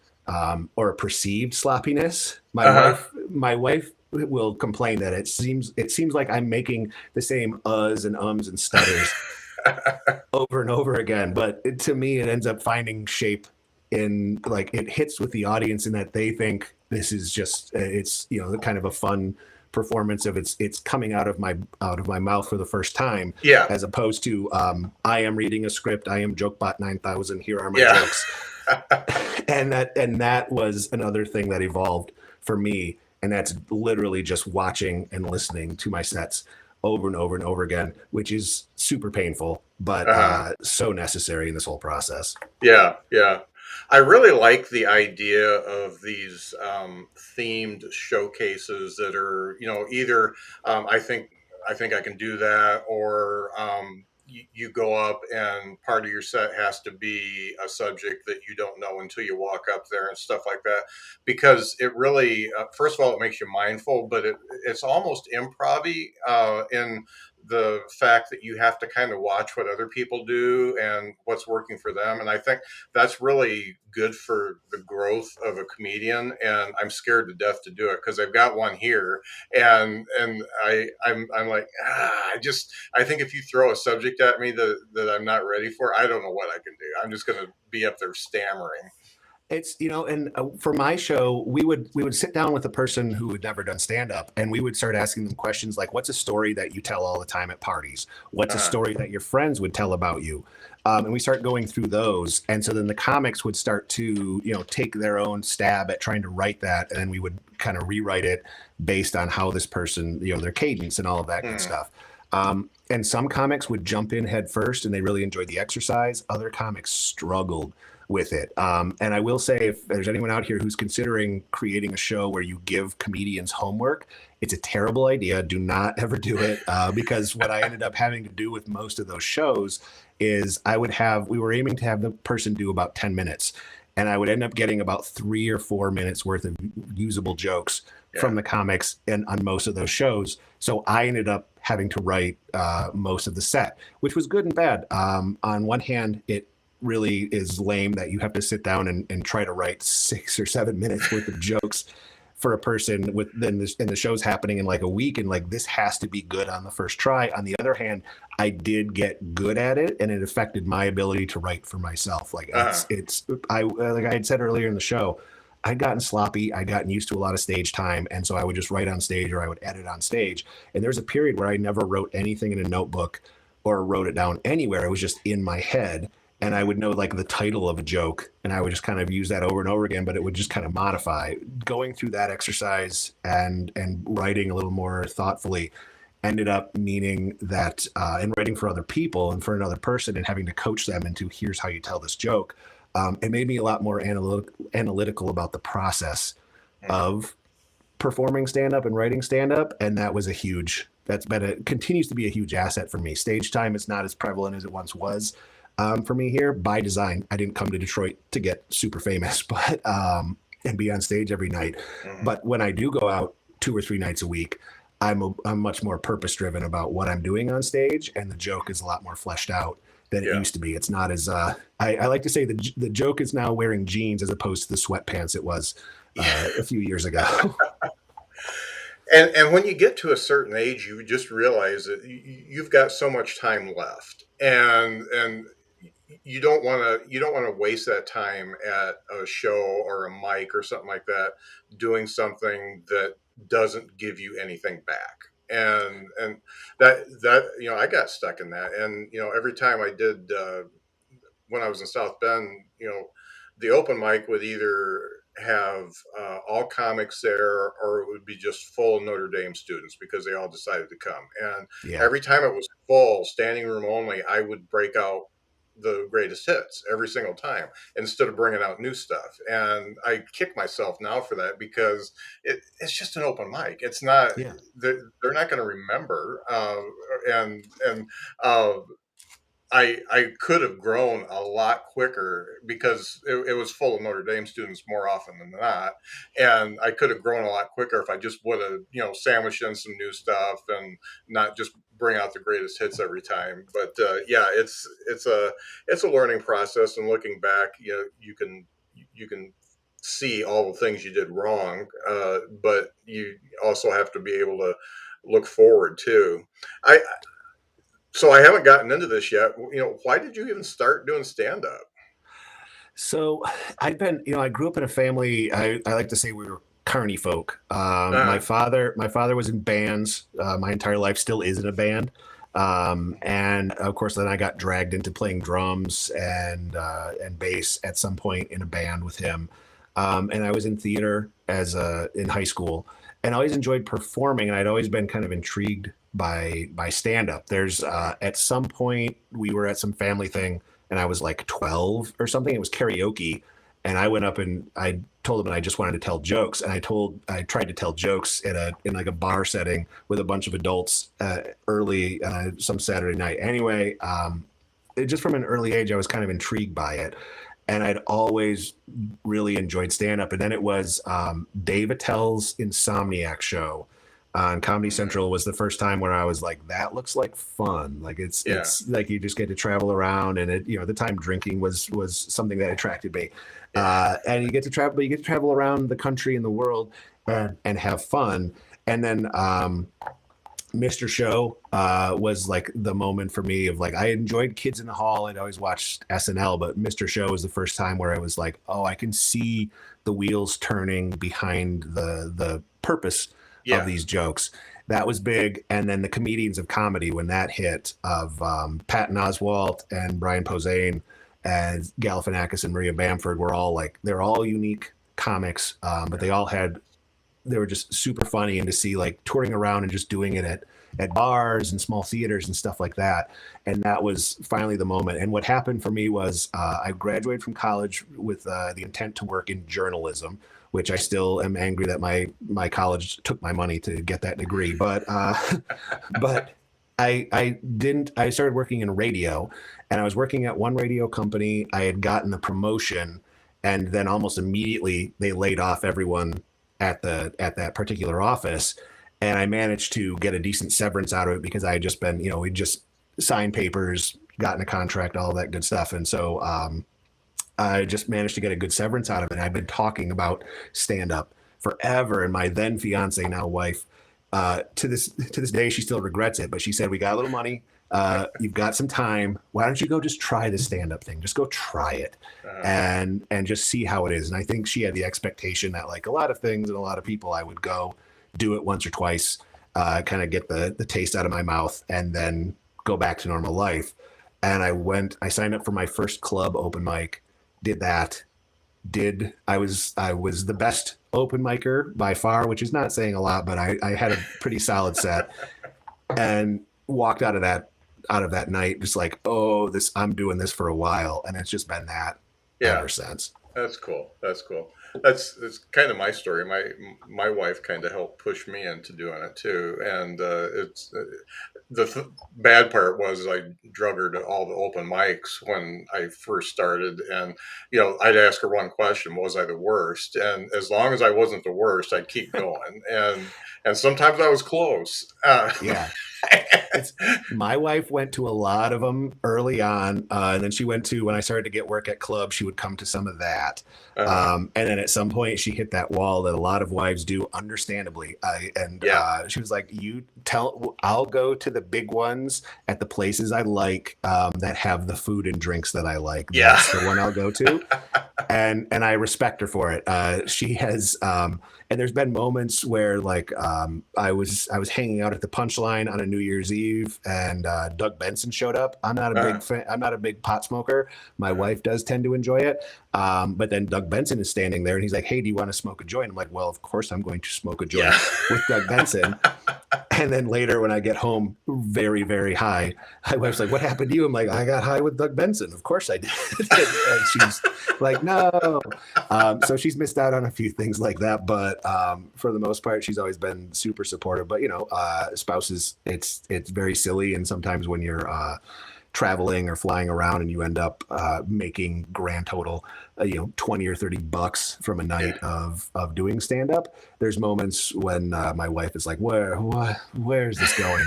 or perceived sloppiness. My wife will complain that it seems like I'm making the same uhs and ums and stutters over and over again. But to me, it ends up finding shape in like it hits with the audience in that they think this is just it's kind of a fun performance of it's coming out of my mouth for the first time, as opposed to I am reading a script, I am Jokebot 9000, here are my jokes. and that was another thing that evolved for me, and that's literally just watching and listening to my sets over and over and over again, which is super painful, but so necessary in this whole process. Yeah. I really like the idea of these themed showcases that are, either I think I can do that, or you go up and part of your set has to be a subject that you don't know until you walk up there and stuff like that. Because it really, first of all, it makes you mindful, but it's almost improv-y in the fact that you have to kind of watch what other people do and what's working for them. And I think that's really good for the growth of a comedian. And I'm scared to death to do it because I've got one here, and I'm like, I think if you throw a subject at me that I'm not ready for, I don't know what I can do. I'm just going to be up there stammering. It's and for my show, we would sit down with a person who had never done stand up, and we would start asking them questions like, "What's a story that you tell all the time at parties? What's a Uh, story that your friends would tell about you?" And we start going through those, and so then the comics would start to take their own stab at trying to write that, and then we would kind of rewrite it based on how this person, their cadence and all of that good hmm. stuff. And some comics would jump in head first, and they really enjoyed the exercise. Other comics struggled with it. And I will say, if there's anyone out here who's considering creating a show where you give comedians homework, it's a terrible idea. Do not ever do it, because what I ended up having to do with most of those shows is we were aiming to have the person do about 10 minutes. And I would end up getting about 3 or 4 minutes worth of usable jokes Yeah. from the comics and on most of those shows. So I ended up having to write most of the set, which was good and bad. On one hand, it really is lame that you have to sit down and try to write 6 or 7 minutes worth of jokes for a person with then this and the show's happening in like a week, and like this has to be good on the first try. On the other hand, I did get good at it, and it affected my ability to write for myself. Like Uh, it's I like I had said earlier in the show, I'd gotten sloppy. I'd gotten used to a lot of stage time, and so I would just write on stage or I would edit on stage. And there's a period where I never wrote anything in a notebook or wrote it down anywhere. It was just in my head, and I would know like the title of a joke, and I would just kind of use that over and over again, but it would just kind of modify. Going through that exercise and writing a little more thoughtfully ended up meaning that in writing for other people and for another person and having to coach them into here's how you tell this joke, it made me a lot more analytical about the process hmm. of performing stand up and writing stand up, and that's been a continues to be a huge asset for me. Stage time is not as prevalent as it once was for me here by design. I didn't come to Detroit to get super famous, but and be on stage every night. Hmm. But when I do go out 2 or 3 nights a week, I'm much more purpose driven about what I'm doing on stage, and the joke is a lot more fleshed out than it Yeah. used to be. It's not as I like to say the joke is now wearing jeans as opposed to the sweatpants it was a few years ago. And when you get to a certain age, you just realize that you've got so much time left, and you don't want to waste that time at a show or a mic or something like that, doing something that doesn't give you anything back. And that I got stuck in that, and every time I did when I was in South Bend, the open mic would either have all comics there, or it would be just full Notre Dame students because they all decided to come. And Yeah. every time it was full, standing room only, I would break out the greatest hits every single time instead of bringing out new stuff. And I kick myself now for that because it's just an open mic. It's not, Yeah. they're not going to remember. And uh, I could have grown a lot quicker because it was full of Notre Dame students more often than not, and I could have grown a lot quicker if I just would have sandwiched in some new stuff and not just bring out the greatest hits every time. But yeah, it's a learning process, and looking back, you can see all the things you did wrong, but you also have to be able to look forward too. I so I haven't gotten into this yet. Why did you even start doing stand up? So I grew up in a family. I like to say we were carny folk. My Uh, father was in bands. My entire life still is in a band. And of course, then I got dragged into playing drums and bass at some point in a band with him. And I was in theater in high school, and I always enjoyed performing. And I'd always been kind of intrigued by stand up. There's at some point we were at some family thing, and I was like 12 or something. It was karaoke, And I went up and I told him I just wanted to tell jokes. And I tried to tell jokes in like a bar setting with a bunch of adults early some Saturday night. Anyway, just from an early age, I was kind of intrigued by it. And I'd always really enjoyed stand-up. And then it was Dave Attell's Insomniac show on Comedy Central was the first time where I was like, that looks like fun. Like it's like you just get to travel around, and it, at the time drinking was something that attracted me. And you get to travel around the country and the world and have fun. And then Mr. Show was like the moment for me of like, I enjoyed Kids in the Hall. I'd always watched SNL, but Mr. Show was the first time where I was like, oh, I can see the wheels turning behind the purpose of these jokes. That was big. And then the Comedians of Comedy, when that hit, of Patton Oswalt and Brian Posehn and Galifianakis and Maria Bamford were all like, they're all unique comics, but they were just super funny. And to see like touring around and just doing it at bars and small theaters and stuff like that. And that was finally the moment. And what happened for me was I graduated from college with the intent to work in journalism, which I still am angry that my college took my money to get that degree. But I didn't. I started working in radio, and I was working at one radio company. I had gotten the promotion, and then almost immediately they laid off everyone at that particular office. And I managed to get a decent severance out of it because I had just been, we just signed papers, gotten a contract, all that good stuff. And so I just managed to get a good severance out of it. I've been talking about stand-up forever. And my then fiance, now wife, to this day, she still regrets it. But she said, we got a little money. You've got some time. Why don't you go just try the stand-up thing? Just go try it and just see how it is. And I think she had the expectation that, like a lot of things and a lot of people, I would go do it once or twice, kind of get the taste out of my mouth, and then go back to normal life. And I signed up for my first club open mic, did that. I was the best open micer by far, which is not saying a lot, but I had a pretty solid set, and walked out of that night just like, oh, I'm doing this for a while. And it's just been that ever since. That's cool. That's kind of my story. My wife kind of helped push me into doing it too. And it's the bad part was I drug her to all the open mics when I first started. And, I'd ask her one question, was I the worst? And as long as I wasn't the worst, I'd keep going. And sometimes I was close. My wife went to a lot of them early on, and then she went to, when I started to get work at clubs, she would come to some of that. And then at some point she hit that wall that a lot of wives do, understandably. She was like, I'll go to the big ones at the places I like, that have the food and drinks that I like. That's the one I'll go to. And I respect her for it. She has, and there's been moments where like I was hanging out at the Punchline on a New Year's Eve, and Doug Benson showed up. I'm not a big fan. I'm not a big pot smoker. My wife does tend to enjoy it. But then Doug Benson is standing there, and he's like, "Hey, do you want to smoke a joint?" I'm like, "Well, of course I'm going to smoke a joint with Doug Benson." And then later when I get home very, very high, my wife's like, "What happened to you?" I'm like, "I got high with Doug Benson." Of course I did. And she's like, "No." So she's missed out on a few things like that. But for the most part, she's always been super supportive. But, spouses, it's very silly. And sometimes when you're traveling or flying around and you end up making grand total, $20 or $30 from a night of doing stand up, there's moments when my wife is like, where is this going?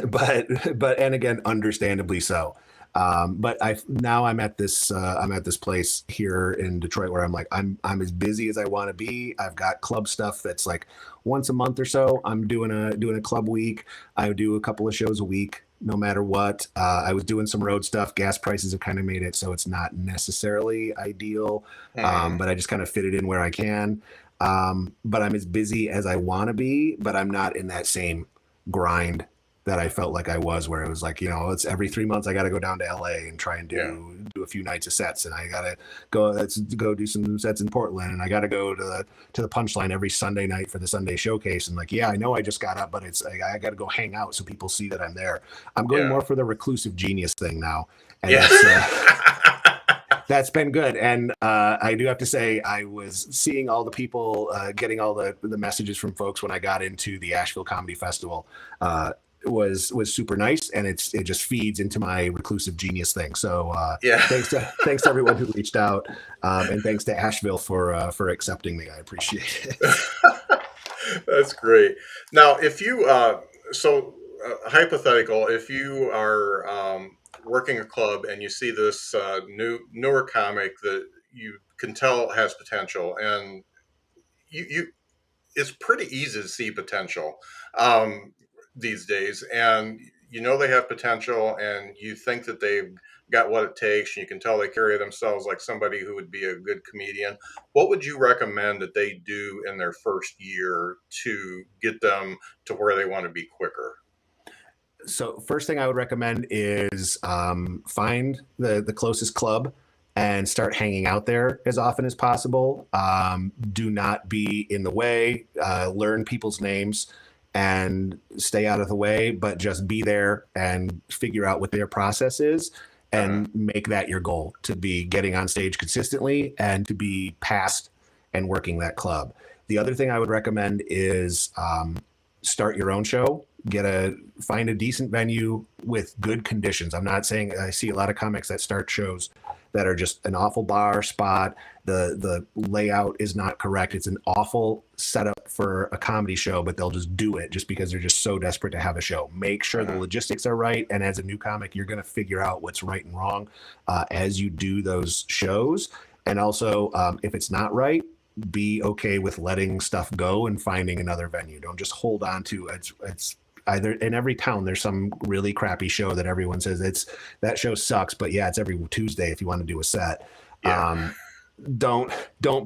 But and again, understandably so. But I'm at this place here in Detroit where I'm like, I'm as busy as I want to be. I've got club stuff that's like once a month or so. I'm doing a club week. I do a couple of shows a week, no matter what. I was doing some road stuff. Gas prices have kind of made it so it's not necessarily ideal, but I just kind of fit it in where I can. But I'm as busy as I want to be, but I'm not in that same grind that I felt like I was, where it was like, it's every 3 months I got to go down to LA and try and do a few nights of sets, and I got to go do some sets in Portland, and I got to go to the Punchline every Sunday night for the Sunday showcase. And like, I know I just got up, but it's I got to go hang out so people see that I'm there. I'm going more for the reclusive genius thing now, and That's been good. And I do have to say, I was seeing all the people getting all the messages from folks when I got into the Asheville Comedy Festival. Was super nice, and it just feeds into my reclusive genius thing. So thanks to everyone who reached out, and thanks to Asheville for accepting me. I appreciate it. That's great. Now, if you hypothetical, if you are working a club and you see this newer comic that you can tell has potential, and you it's pretty easy to see potential these days, and you know they have potential, and you think that they've got what it takes, and you can tell they carry themselves like somebody who would be a good comedian. What would you recommend that they do in their first year to get them to where they want to be quicker? So first thing I would recommend is find the closest club and start hanging out there as often as possible. Do not be in the way. Learn people's names and stay out of the way, but just be there and figure out what their process is and make that your goal, to be getting on stage consistently and to be past and working that club. The other thing I would recommend is start your own show. Find a decent venue with good conditions. I'm not saying, I see a lot of comics that start shows that are just an awful bar spot. The layout is not correct. It's an awful setup for a comedy show, but they'll just do it just because they're just so desperate to have a show. Make sure the logistics are right. And as a new comic, you're going to figure out what's right and wrong as you do those shows. And also, if it's not right, be okay with letting stuff go and finding another venue. Don't just hold on to it's either. In every town there's some really crappy show that everyone says that show sucks, but yeah, it's every Tuesday if you want to do a set. Don't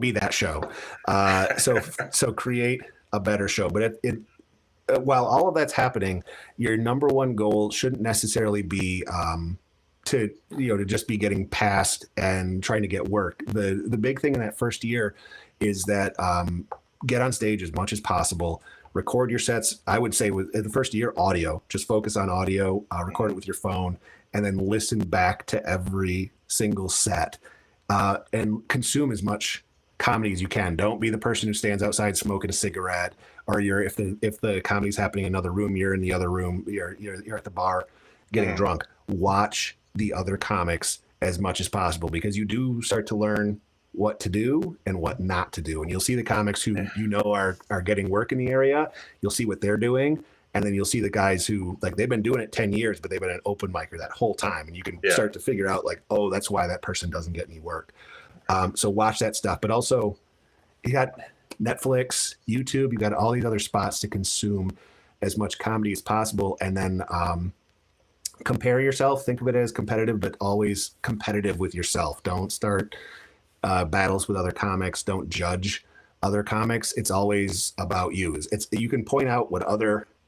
be that show. So create a better show. But while all of that's happening, your number one goal shouldn't necessarily be to just be getting past and trying to get work. The big thing in that first year is that get on stage as much as possible. Record your sets. I would say in the first year, audio. Just focus on audio. Record it with your phone, and then listen back to every single set, and consume as much comedy as you can. Don't be the person who stands outside smoking a cigarette, or if the comedy's happening in another room, you're in the other room. You're at the bar getting drunk. Watch the other comics as much as possible, because you do start to learn what to do and what not to do. And you'll see the comics who are getting work in the area. You'll see what they're doing. And then you'll see the guys who, like, they've been doing it 10 years, but they've been an open micer that whole time. And you can start to figure out, like, oh, that's why that person doesn't get any work. So watch that stuff. But also, you got Netflix, YouTube, you got all these other spots to consume as much comedy as possible. And then compare yourself. Think of it as competitive, but always competitive with yourself. Don't start battles with other comics. Don't judge other comics. It's always about you. You can point out what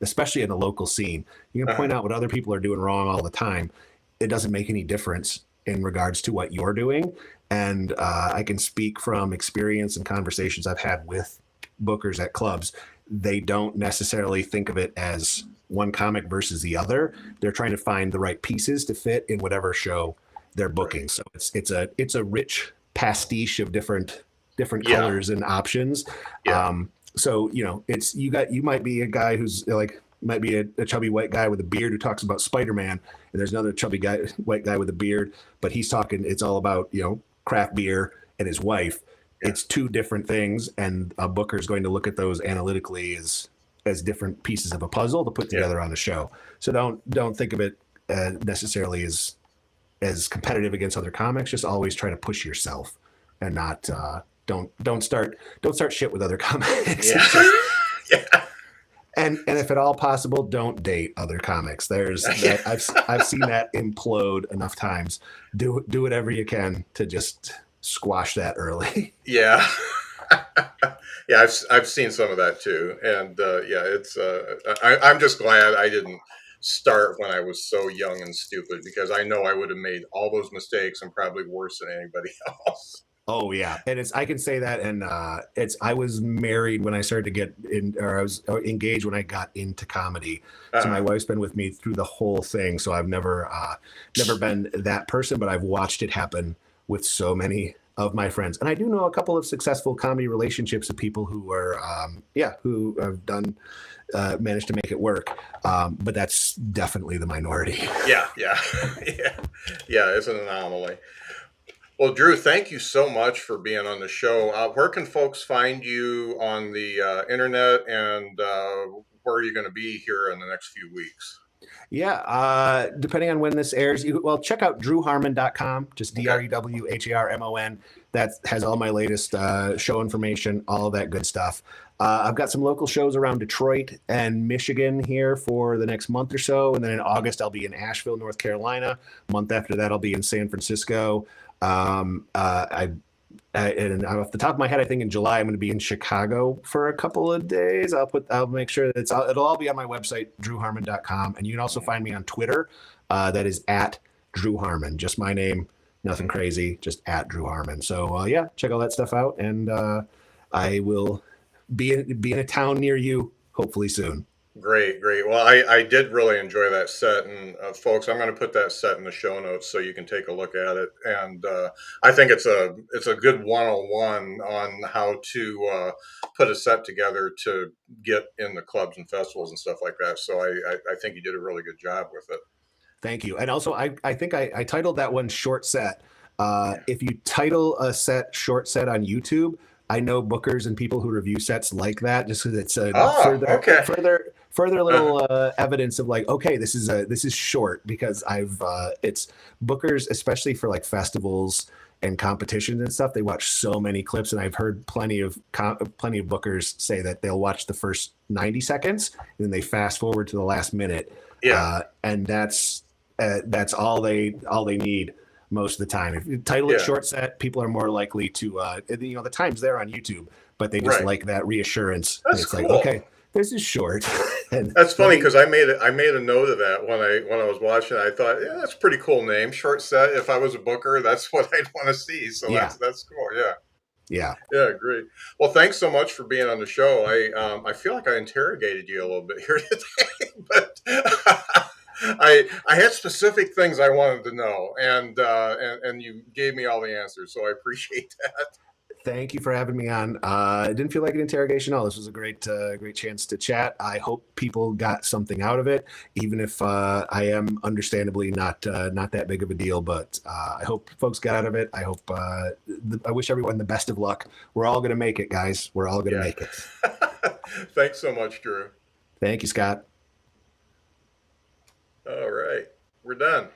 especially in the local scene, you can point out what other people are doing wrong all the time. It doesn't make any difference in regards to what you're doing. And I can speak from experience and conversations I've had with bookers at clubs. They don't necessarily think of it as one comic versus the other. They're trying to find the right pieces to fit in whatever show they're booking. So it's a rich pastiche of different colors and options. So you might be a guy who's like, might be a chubby white guy with a beard who talks about Spider-Man, and there's another chubby white guy with a beard, but it's all about craft beer and his wife. It's two different things, and a booker is going to look at those analytically as different pieces of a puzzle to put together on the show. So don't think of it necessarily as competitive against other comics. Just always try to push yourself, and not don't start shit with other comics. And if at all possible, don't date other comics. I've seen that implode enough times. Do whatever you can to just squash that early. I've seen some of that too, and it's I'm just glad I didn't start when I was so young and stupid, because I know I would have made all those mistakes and probably worse than anybody else. Oh yeah, and I can say that, and I was married when I started to get in, or I was engaged when I got into comedy. So my wife's been with me through the whole thing. So I've never been that person, but I've watched it happen with so many of my friends. And I do know a couple of successful comedy relationships of people who are, who have managed to make it work. But that's definitely the minority. Yeah. It's an anomaly. Well, Drew, thank you so much for being on the show. Where can folks find you on the internet, and where are you going to be here in the next few weeks? Yeah, depending on when this airs, check out drewharmon.com, just DREWHARMON. That has all my latest show information, all of that good stuff. I've got some local shows around Detroit and Michigan here for the next month or so. And then in August, I'll be in Asheville, North Carolina. A month after that, I'll be in San Francisco. And off the top of my head, I think in July I'm going to be in Chicago for a couple of days. I'll make sure that it'll all be on my website, drewharmon.com, and you can also find me on Twitter. That is at Drew Harmon, just my name, nothing crazy, just at Drew Harmon. So check all that stuff out, and I will be in a town near you hopefully soon. Great. Well, I did really enjoy that set, and folks, I'm going to put that set in the show notes so you can take a look at it. And I think it's a good 101 on how to put a set together to get in the clubs and festivals and stuff like that. So I think you did a really good job with it. Thank you. And also, I think I titled that one Short Set. If you title a set Short Set on YouTube, I know bookers and people who review sets like that, just because it's further little evidence of like, okay, this is short, because it's bookers, especially for like festivals and competitions and stuff. They watch so many clips, and I've heard plenty of bookers say that they'll watch the first 90 seconds and then they fast forward to the last minute. Yeah, and that's all they need most of the time. If you title it Short Set, people are more likely to, the time's there on YouTube, but they just like that reassurance. That's it's cool. Like, okay, this is short. And that's funny, because I made a note of that when I was watching it. I thought, that's a pretty cool name, Short Set. If I was a booker, that's what I'd want to see. So that's cool. Yeah, great. Well, thanks so much for being on the show. I feel like I interrogated you a little bit here today, but I had specific things I wanted to know, and you gave me all the answers, so I appreciate that. Thank you for having me on. It didn't feel like an interrogation at all. This was a great chance to chat. I hope people got something out of it, even if I am understandably not that big of a deal. But I hope folks got out of it. I wish everyone the best of luck. We're all going to make it, guys. We're all going to make it. Thanks so much, Drew. Thank you, Scott. All right, we're done.